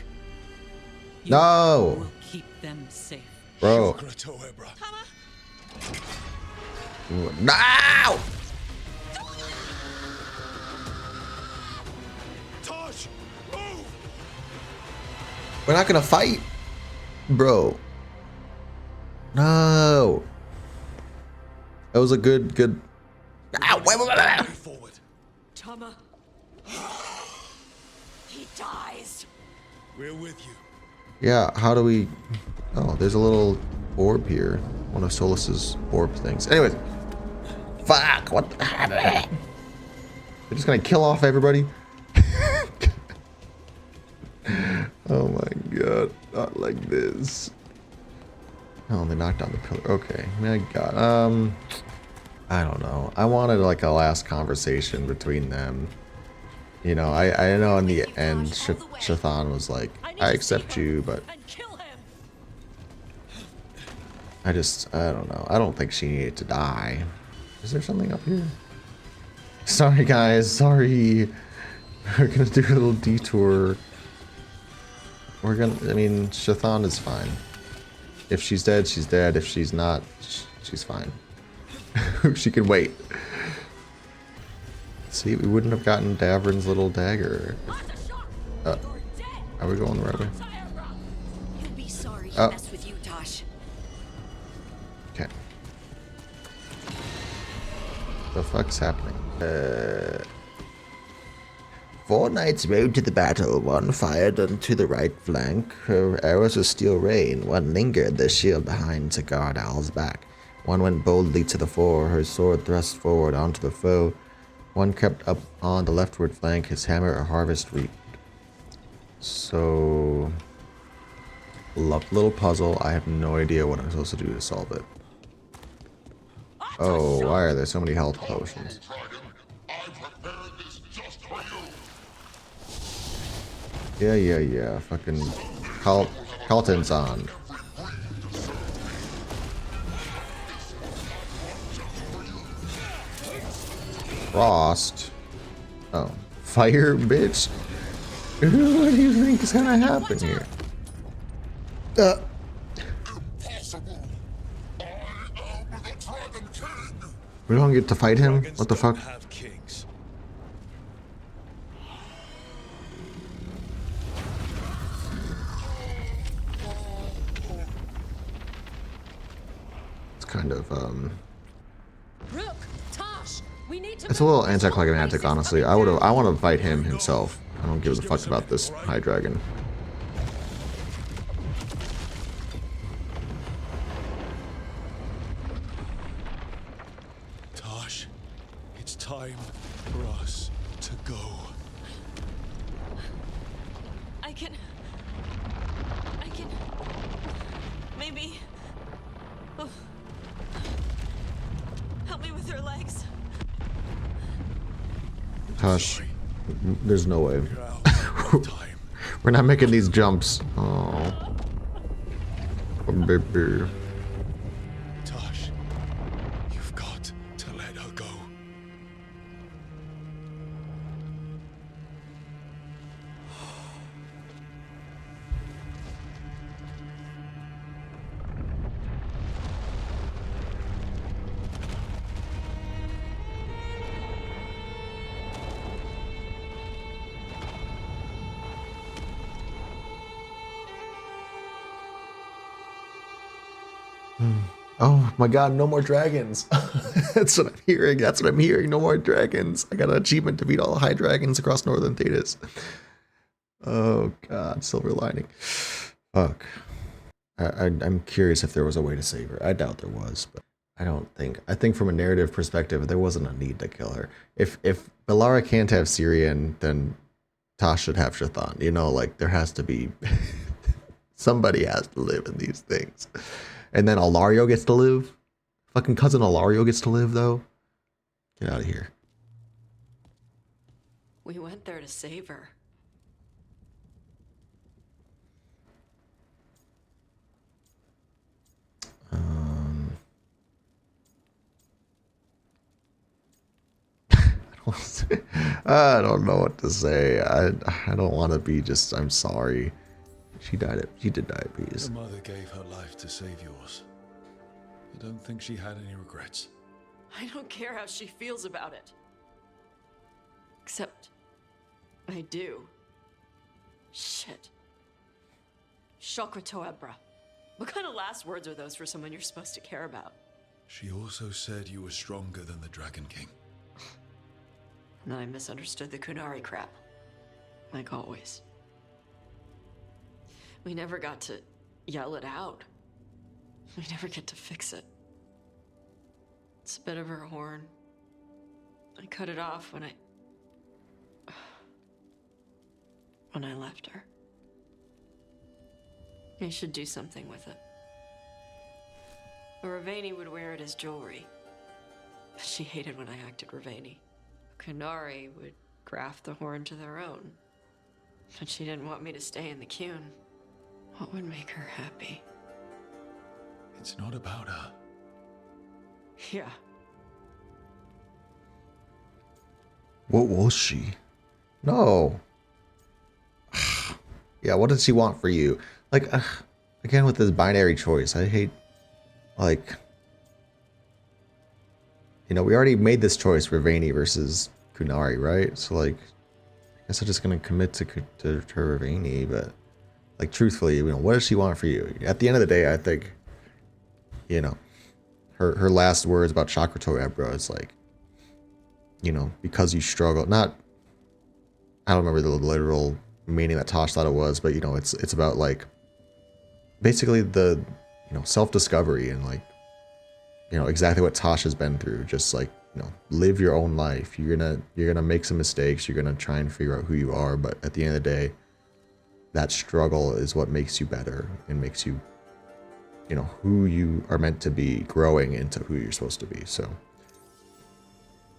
No. Will keep them safe. Bro. No! Taash, move! We're not gonna fight, bro. No. That was a good. Ow, wait. Forward. Tama. He dies. We're with you. Yeah, how do we... Oh, there's a little orb here. One of Solus's orb things. Anyways. Fuck, what the... They're just gonna kill off everybody? Oh my god, not like this. Oh, they knocked down the pillar. Okay, my god. I don't know. I wanted like a last conversation between them. You know, I know in the end, Shathann was like, I accept you, but I don't know. I don't think she needed to die. Is there something up here? Sorry, guys. Sorry. We're gonna do a little detour. I mean, Shathann is fine. If she's dead, she's dead. If she's not, she's fine. She can wait. See, we wouldn't have gotten Davrin's little dagger. Are we going the right way? He'll be sorry he messed with you, Taash. The fuck's happening? 4 knights rode to the battle. 1 fired onto the right flank. Her arrows of steel rain. 1 lingered, the shield behind to guard Al's back. 1 went boldly to the fore, her sword thrust forward onto the foe. 1 crept up on the leftward flank, his hammer a harvest reaped. So, little puzzle. I have no idea what I'm supposed to do to solve it. Oh, why are there so many health potions? Yeah. Fucking Carlton's on. Frost. Oh, fire, bitch. What do you think is gonna happen here? We don't get to fight him? What the fuck? It's kind of, Rook, Taash, we need to it's a little anticlimactic, honestly. I want to fight him himself. I don't give a fuck about this high dragon. Taash, it's time for us to go. I can... Maybe... Oh. Help me with her legs. Taash, there's no way. We're not making these jumps. Oh, baby. Taash, you've got to let her go. Oh my god, no more dragons. That's what I'm hearing. That's what I'm hearing. No more dragons. I got an achievement to beat all the high dragons across Northern Thedas. Oh god, silver lining. Fuck. I'm curious if there was a way to save her. I doubt there was, but I don't think. I think from a narrative perspective, there wasn't a need to kill her. If Bellara can't have Cyrian, then Taash should have Shathann. You know, like there has to be somebody has to live in these things. And then Alario gets to live? Fucking cousin Alario gets to live, though? Get out of here. We went there to save her. I don't know what to say. I don't want to be just, I'm sorry. She did diabetes. Your mother gave her life to save yours. I don't think she had any regrets. I don't care how she feels about it. Except, I do. Shit. Chakra Toebra. What kind of last words are those for someone you're supposed to care about? She also said you were stronger than the Dragon King. And then I misunderstood the Kunari crap. Like always. We never got to yell it out. We never get to fix it. It's a bit of her horn. I cut it off when I left her. I should do something with it. Ravani would wear it as jewelry. But she hated when I acted Ravani. Kunari would graft the horn to their own. But she didn't want me to stay in the Qun. What would make her happy? It's not about her. Yeah. What was she? No. Yeah, what did she want for you? Like, again with this binary choice, I hate, like, you know, we already made this choice, Ravani versus Kunari, right? So, like, I guess I'm just gonna commit to Ravani, but, like, truthfully, you know, what does she want for you? At the end of the day, I think, you know, her last words about Chakra Toebra is like, you know, because you struggle, not, I don't remember the literal meaning that Taash thought it was, but you know, it's about like basically the, you know, self-discovery and like, you know, exactly what Taash has been through. Just like, you know, live your own life. You're gonna make some mistakes. You're gonna try and figure out who you are, but at the end of the day, that struggle is what makes you better and makes you, you know, who you are meant to be, growing into who you're supposed to be. So.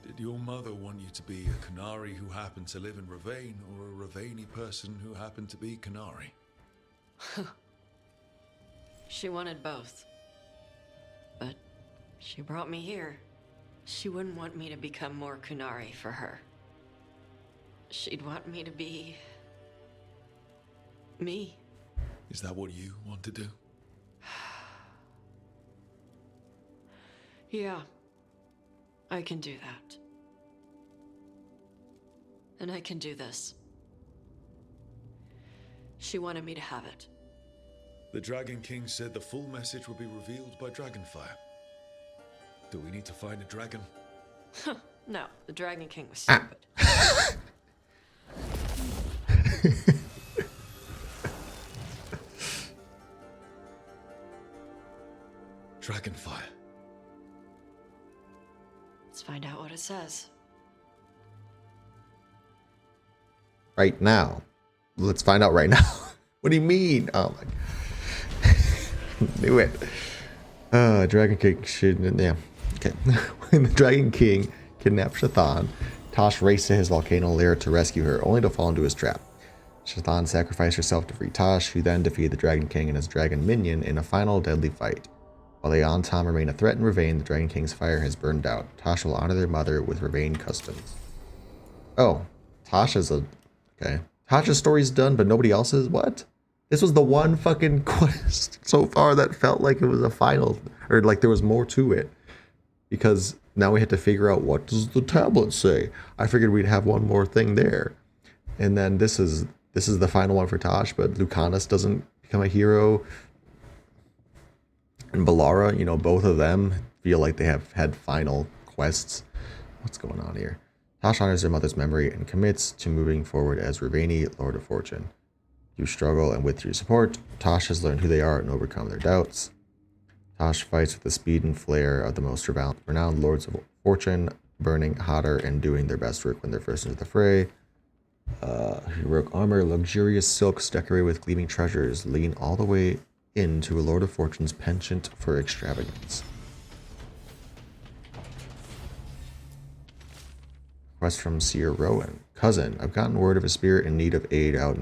Did your mother want you to be a Qunari who happened to live in Ravane, or a Ravani person who happened to be Qunari? She wanted both. But she brought me here. She wouldn't want me to become more Qunari for her. She'd want me to be... me. Is that what you want to do? Yeah. I can do that. And I can do this. She wanted me to have it. The Dragon King said the full message will be revealed by Dragonfire. Do we need to find a dragon? No, the Dragon King was stupid. Dragonfire. Let's find out what it says. Right now. Let's find out right now. What do you mean? Oh my. Knew it. Dragon King should, yeah. Okay. When the Dragon King kidnapped Shathann, Taash raced to his volcano lair to rescue her, only to fall into his trap. Shathann sacrificed herself to free Taash, who then defeated the Dragon King and his dragon minion in a final deadly fight. While the Antam remain a threat in Ravane, the Dragon King's fire has burned out. Taash will honor their mother with Ravane customs. Oh, Taash is a... Okay. Tash's story's done, but nobody else's? What? This was the one fucking quest so far that felt like it was a final, or like there was more to it. Because now we had to figure out, what does the tablet say? I figured we'd have one more thing there. And then this is the final one for Taash, but Lucanus doesn't become a hero. And Bellara, you know, both of them feel like they have had final quests. What's going on here? Taash honors their mother's memory and commits to moving forward as Ravani, Lord of Fortune. Through struggle and with your support, Taash has learned who they are and overcome their doubts. Taash fights with the speed and flair of the most renowned Lords of Fortune, burning hotter and doing their best work when they're first into the fray. Heroic armor, luxurious silks decorated with gleaming treasures, lean all the way into a Lord of Fortune's penchant for extravagance. Quest from Seer Rowan. Cousin, I've gotten word of a spirit in need of aid out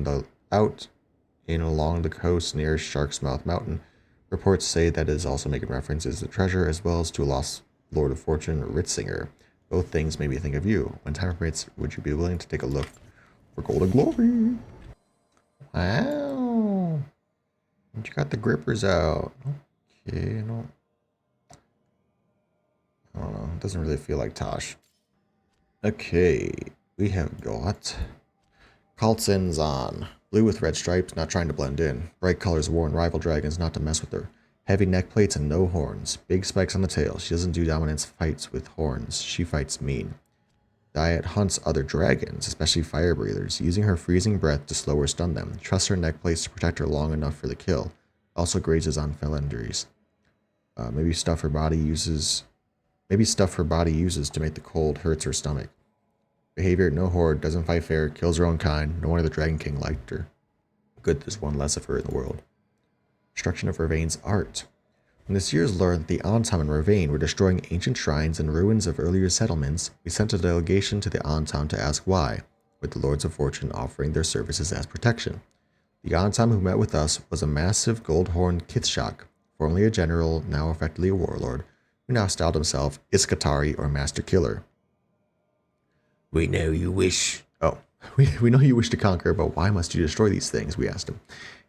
in along the coast near Shark's Mouth Mountain. Reports say that it is also making references to treasure as well as to a lost Lord of Fortune, Ritsinger. Both things made me think of you. When time permits, would you be willing to take a look for golden glory? Wow. You got the grippers out. Okay, no. I don't know. It doesn't really feel like Taash. Okay, we have got Kaltzin's on. Blue with red stripes, not trying to blend in. Bright colors worn rival dragons not to mess with her. Heavy neck plates and no horns. Big spikes on the tail. She doesn't do dominance fights with horns. She fights mean. Diet hunts other dragons, especially fire breathers, using her freezing breath to slow or stun them. Trusts her neck plates to protect her long enough for the kill. Also grazes on fell injuries. Maybe stuff her body uses to make the cold hurts her stomach. Behavior, no horde, doesn't fight fair, kills her own kind. No wonder the Dragon King liked her. Good, there's one less of her in the world. Destruction of Ravane's art. When the Seers learned that the Antam and Ravane were destroying ancient shrines and ruins of earlier settlements, we sent a delegation to the Antam to ask why, with the Lords of Fortune offering their services as protection. The Antam who met with us was a massive gold-horned Kithshak, formerly a general, now effectively a warlord, who now styled himself Iskatari or Master Killer. We know you wish to conquer, but why must you destroy these things? We asked him.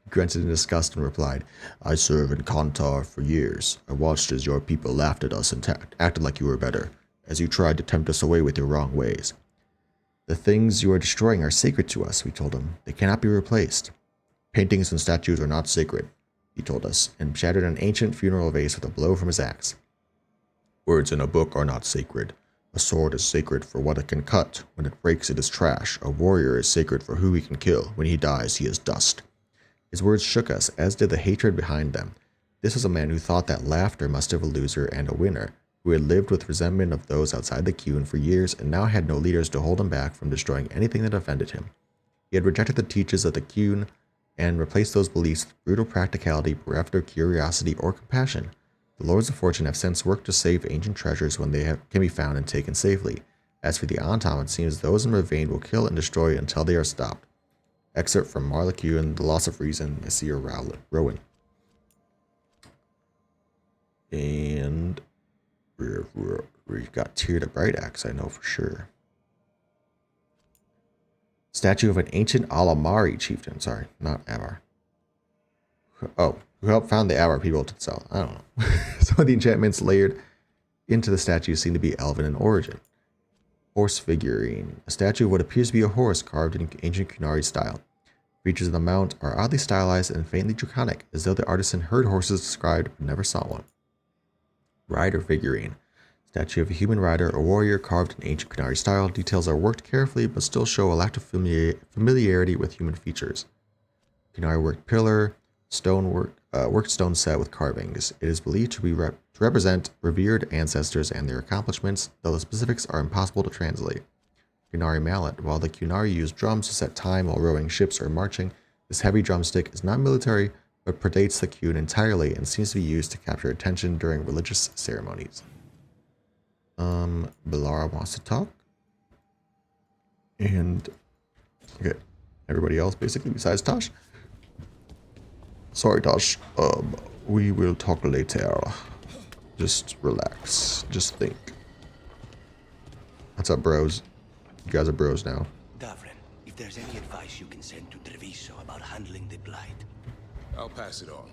He grunted in disgust and replied, I served in Kantar for years. I watched as your people laughed at us and acted like you were better, as you tried to tempt us away with your wrong ways. The things you are destroying are sacred to us, we told him. They cannot be replaced. Paintings and statues are not sacred, he told us, and shattered an ancient funeral vase with a blow from his axe. Words in a book are not sacred. A sword is sacred for what it can cut. When it breaks, it is trash. A warrior is sacred for who he can kill. When he dies, he is dust. His words shook us, as did the hatred behind them. This was a man who thought that laughter must have a loser and a winner, who had lived with resentment of those outside the Qun for years and now had no leaders to hold him back from destroying anything that offended him. He had rejected the teachings of the Qun and replaced those beliefs with brutal practicality bereft of curiosity or compassion. The Lords of Fortune have since worked to save ancient treasures when they can be found and taken safely. As for the Antam, it seems those in Ravane will kill and destroy until they are stopped. Excerpt from Marla Qun, The Loss of Reason, Nasir Rowan. And we've got Tyr the Bright Axe, I know for sure. Statue of an ancient Alamari chieftain. Sorry, not Avar. Oh, who helped found the Avar people to the south. I don't know. Some of the enchantments layered into the statue seem to be elven in origin. Horse figurine. A statue of what appears to be a horse carved in ancient Qunari style. Features of the mount are oddly stylized and faintly draconic, as though the artisan heard horses described but never saw one. Rider figurine. Statue of a human rider or warrior carved in ancient Qunari style. Details are worked carefully but still show a lack of familiarity with human features. Qunari worked pillar, worked stone set with carvings. It is believed to represent revered ancestors and their accomplishments, though the specifics are impossible to translate. Qunari mallet. While the Qunari use drums to set time while rowing ships or marching, this heavy drumstick is not military but predates the Qun entirely and seems to be used to capture attention during religious ceremonies. Bellara wants to talk. And okay, everybody else basically besides Taash. Sorry, Taash. We will talk later. Just relax. Just think. What's up, bros? You guys are bros now. Davren, if there's any advice you can send to Treviso about handling the Blight. I'll pass it on.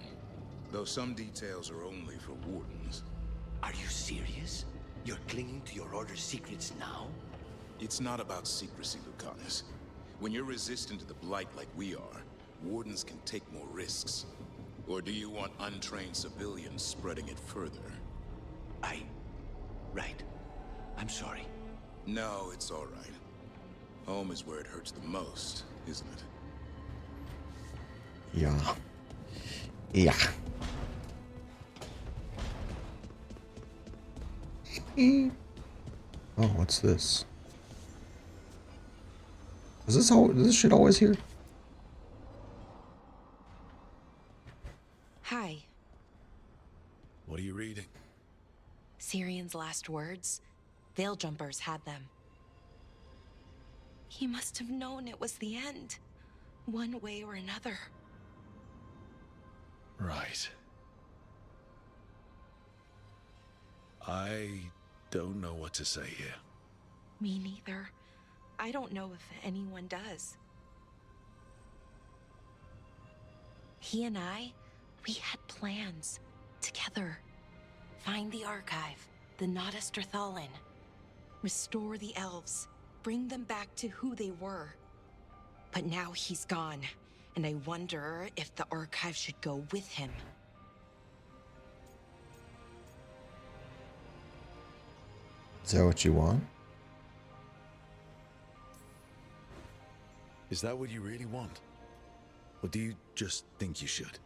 Though some details are only for wardens. Are you serious? You're clinging to your order's secrets now? It's not about secrecy, Lucanus. When you're resistant to the Blight like we are, wardens can take more risks. Or do you want untrained civilians spreading it further? Right. I'm sorry. No, it's all right. Home is where it hurts the most, isn't it? Yeah. Yeah. Oh, what's this? Is this shit always here? Hi. What are you reading? Cyrian's last words. Veil Jumpers had them. He must have known it was the end, one way or another. Right. I don't know what to say here. Me neither. I don't know if anyone does. He and I, we had plans. Together. Find the archive, the Nodaster Thalin. Restore the elves. Bring them back to who they were. But now he's gone, and I wonder if the archive should go with him. Is that what you want? Is that what you really want? Or do you just think you should?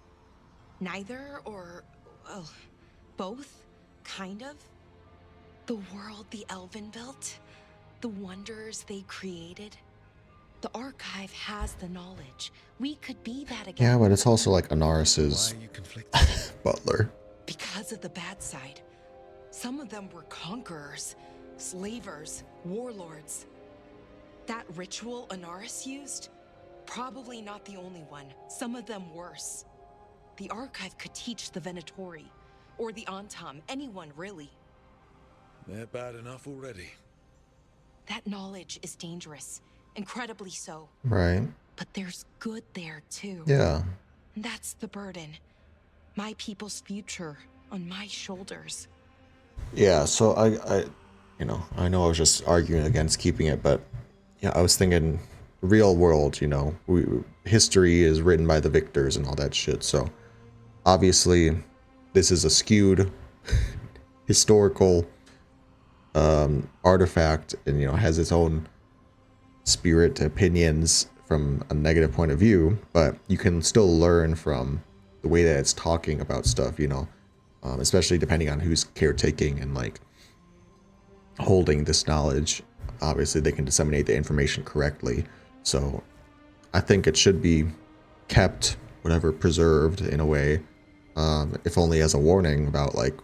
Neither, or, well, both, kind of. The world the Elven built, the wonders they created. The archive has the knowledge. We could be that again. Yeah, but it's also like Anaris's butler. Because of the bad side. Some of them were conquerors, slavers, warlords. That ritual Anaris used? Probably not the only one. Some of them worse. The archive could teach the Venatori, or the Antam, anyone really. They're bad enough already. That knowledge is dangerous, incredibly so. Right. But there's good there too. Yeah. That's the burden. My people's future on my shoulders. Yeah, so I I know I was just arguing against keeping it, but yeah, I was thinking real world, history is written by the victors and all that shit. So obviously this is a skewed historical artifact and, has its own spirit opinions from a negative point of view, but you can still learn from the way that it's talking about stuff, especially depending on who's caretaking and like holding this knowledge. Obviously they can disseminate the information correctly, so I think it should be kept, preserved in a way, if only as a warning about like,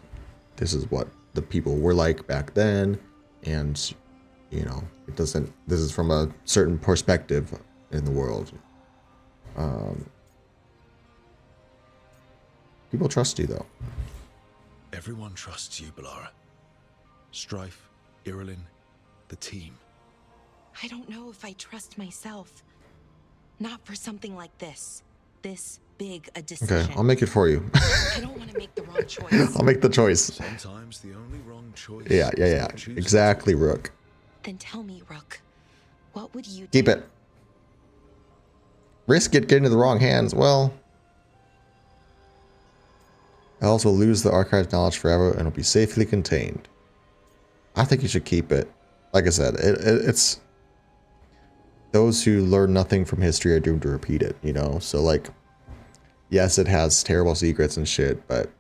this is what the people were like back then, and this is from a certain perspective in the world. People trust you though. Everyone trusts you, Bellara. Strife, Irilyn, the team. I don't know if I trust myself. Not for something like this. This big a decision. Okay, I'll make it for you. I don't want to make the wrong choice. I'll make the choice. Sometimes the only wrong choice. Yeah. Exactly, Rook. Then tell me, Rook, what would you do? Keep it. Risk it getting into the wrong hands. Well, else will lose the archive's knowledge forever and will be safely contained. I think you should keep it. Like I said, it's those who learn nothing from history are doomed to repeat it, So like, yes, it has terrible secrets and shit, but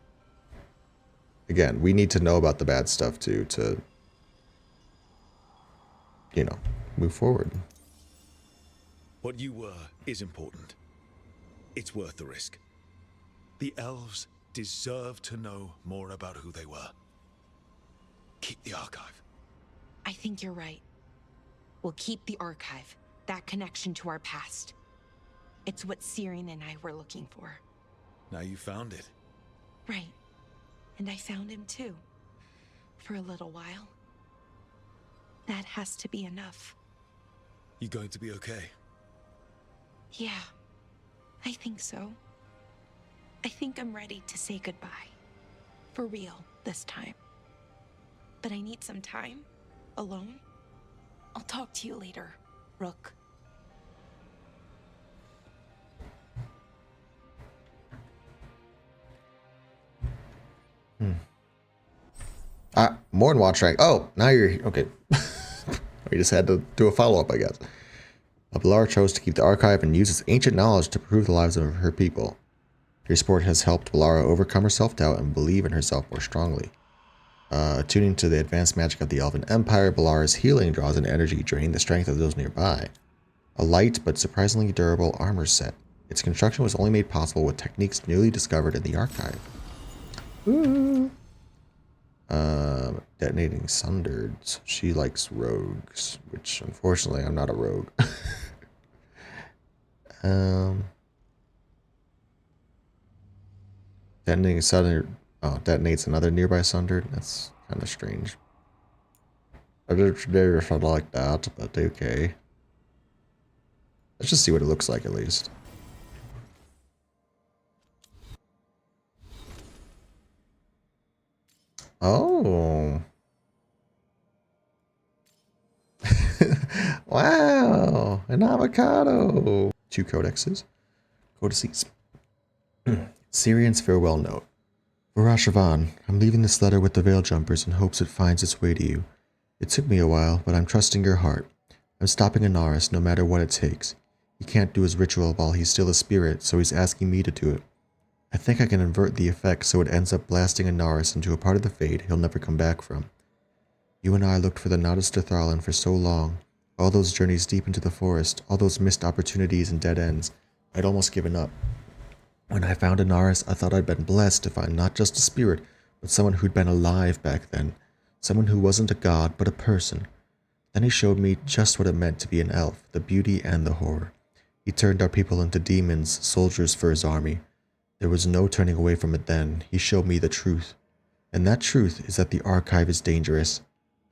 again, we need to know about the bad stuff too to, move forward. What you were is important. It's worth the risk. The elves deserve to know more about who they were. Keep the archive. I think you're right. We'll keep the archive, that connection to our past. It's what Cyrian and I were looking for. Now you found it. Right. And I found him too. For a little while. That has to be enough. You going to be okay? Yeah. I think so. I think I'm ready to say goodbye. For real, this time. But I need some time. Alone. I'll talk to you later, Rook. More than watch track. Oh, now you're okay. We just had to do a follow-up, I guess. Bellara chose to keep the archive and use its ancient knowledge to improve the lives of her people. Your sport has helped Bellara overcome her self-doubt and believe in herself more strongly. Attuning to the advanced magic of the Elven Empire, Bellara's healing draws an energy draining the strength of those nearby. A light but surprisingly durable armor set. Its construction was only made possible with techniques newly discovered in the archive. Ooh. Detonating sundards. She likes rogues, which unfortunately I'm not a rogue. Detonating sundard. Oh, detonates another nearby sundard. That's kind of strange. I didn't know if I'd like that, but okay. Let's just see what it looks like at least. Oh. Wow. An avocado. 2 codexes. Codices. Cyrian's farewell note. Shathann, I'm leaving this letter with the Veil Jumpers in hopes it finds its way to you. It took me a while, but I'm trusting your heart. I'm stopping Inaris no matter what it takes. He can't do his ritual while he's still a spirit, so he's asking me to do it. I think I can invert the effect so it ends up blasting Inaris into a part of the Fade he'll never come back from. You and I looked for the Nadas Tharlan for so long. All those journeys deep into the forest, all those missed opportunities and dead ends. I'd almost given up. When I found Inaris, I thought I'd been blessed to find not just a spirit, but someone who'd been alive back then. Someone who wasn't a god, but a person. Then he showed me just what it meant to be an elf, the beauty and the horror. He turned our people into demons, soldiers for his army. There was no turning away from it then. He showed me the truth. And that truth is that the archive is dangerous.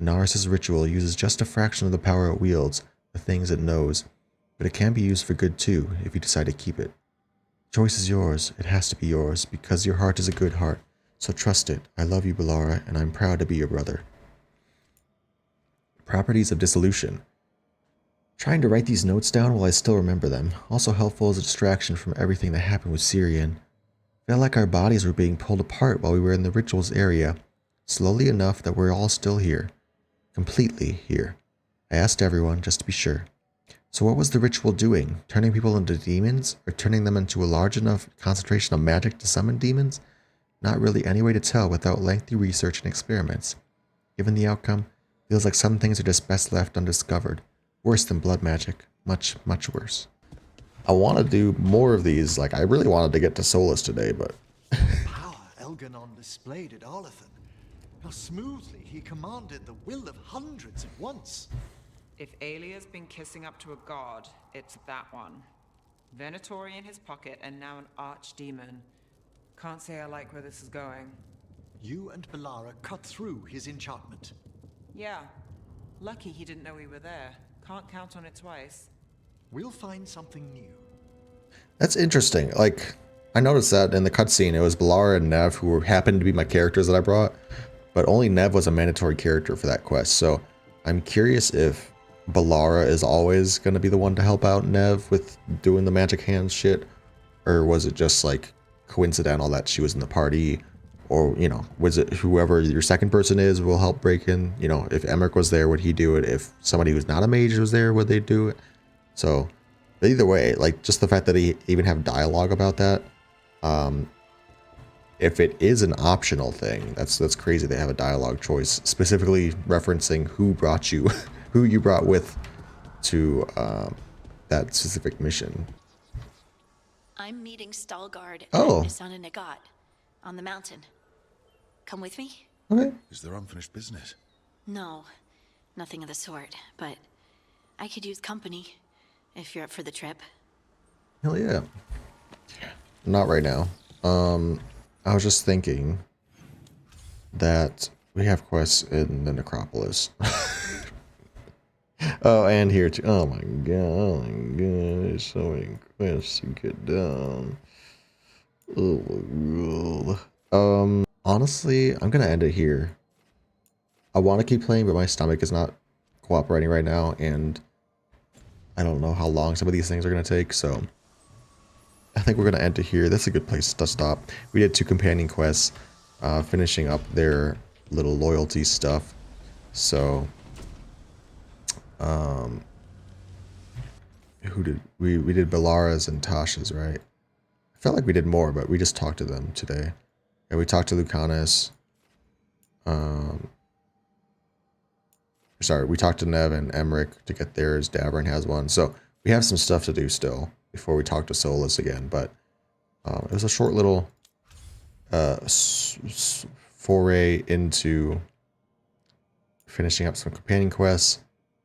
Inaris' ritual uses just a fraction of the power it wields, the things it knows. But it can be used for good too, if you decide to keep it. Choice is yours. It has to be yours, because your heart is a good heart. So trust it. I love you, Bellara, and I'm proud to be your brother. Properties of dissolution. Trying to write these notes down while I still remember them. Also helpful as a distraction from everything that happened with Cyrian. Felt like our bodies were being pulled apart while we were in the rituals area. Slowly enough that we're all still here. completely here. I asked everyone just to be sure. So what was the ritual doing? Turning people into demons? Or turning them into a large enough concentration of magic to summon demons? Not really any way to tell without lengthy research and experiments. Given the outcome, feels like some things are just best left undiscovered. Worse than blood magic. Much, much worse. I want to do more of these. Like, I really wanted to get to Solus today, but... Power Elganon displayed at Arlathan. How smoothly he commanded the will of hundreds at once. If Alia's been kissing up to a god, it's that one. Venatori in his pocket and now an archdemon. Can't say I like where this is going. You and Bellara cut through his enchantment. Yeah. Lucky he didn't know we were there. Can't count on it twice. We'll find something new. That's interesting. Like, I noticed that in the cutscene, it was Bellara and Nev who happened to be my characters that I brought, but only Nev was a mandatory character for that quest. So I'm curious if Bellara is always going to be the one to help out Nev with doing the magic hands shit, or was it just like coincidental that she was in the party, or, you know, was it whoever your second person is will help break in? You know, if Emmerich was there, would he do it? If somebody who's not a mage was there, would they do it? So, but either way, like, just the fact that he even have dialogue about that, if it is an optional thing, that's crazy. They have a dialogue choice specifically referencing who brought you, who you brought with to that specific mission. I'm meeting Stalgard Oh. and Nisana Nagat on the mountain. Come with me? Okay. Is there unfinished business? No, nothing of the sort, but I could use company if you're up for the trip. Hell yeah. Not right now. I was just thinking that we have quests in the Necropolis. Oh, and here too. Oh my god, there's so many quests to get done. Oh my god. Honestly, I'm gonna end it here. I want to keep playing, but my stomach is not cooperating right now, and I don't know how long some of these things are gonna take, so I think we're gonna end it here. That's a good place to stop. We did 2 companion quests, finishing up their little loyalty stuff. So, who did we did Bellara's and Taash's, right? I felt like we did more, but we just talked to them today. And we talked to Lucanus. Sorry, we talked to Nev and Emmerich to get theirs. Davern has one. So we have some stuff to do still before we talk to Solus again. But it was a short little foray into finishing up some companion quests.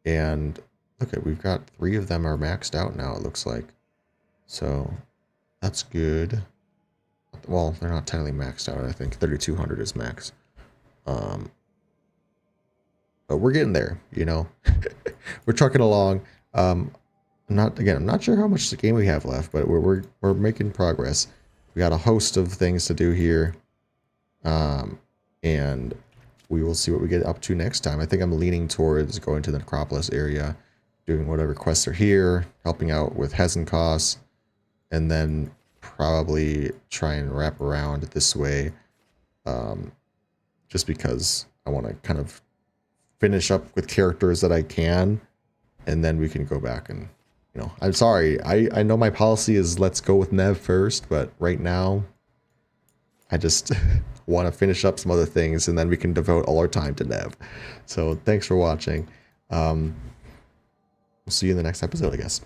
And look at, we've got 3 of them are maxed out now, it looks like. So that's good. Well, they're not technically maxed out. I think 3,200 is max. But we're getting there, you know. We're trucking along. I'm not sure how much the game we have left, but we're making progress. We got a host of things to do here, and we will see what we get up to next time. I think I'm leaning towards going to the Necropolis area, doing whatever quests are here, helping out with Hezen costs, and then probably try and wrap around this way, just because I want to kind of finish up with characters that I can, and then we can go back and, you know, I'm sorry, I know my policy is let's go with Nev first, but right now I just want to finish up some other things, and then we can devote all our time to Nev. So thanks for watching. We'll see you in the next episode, I guess.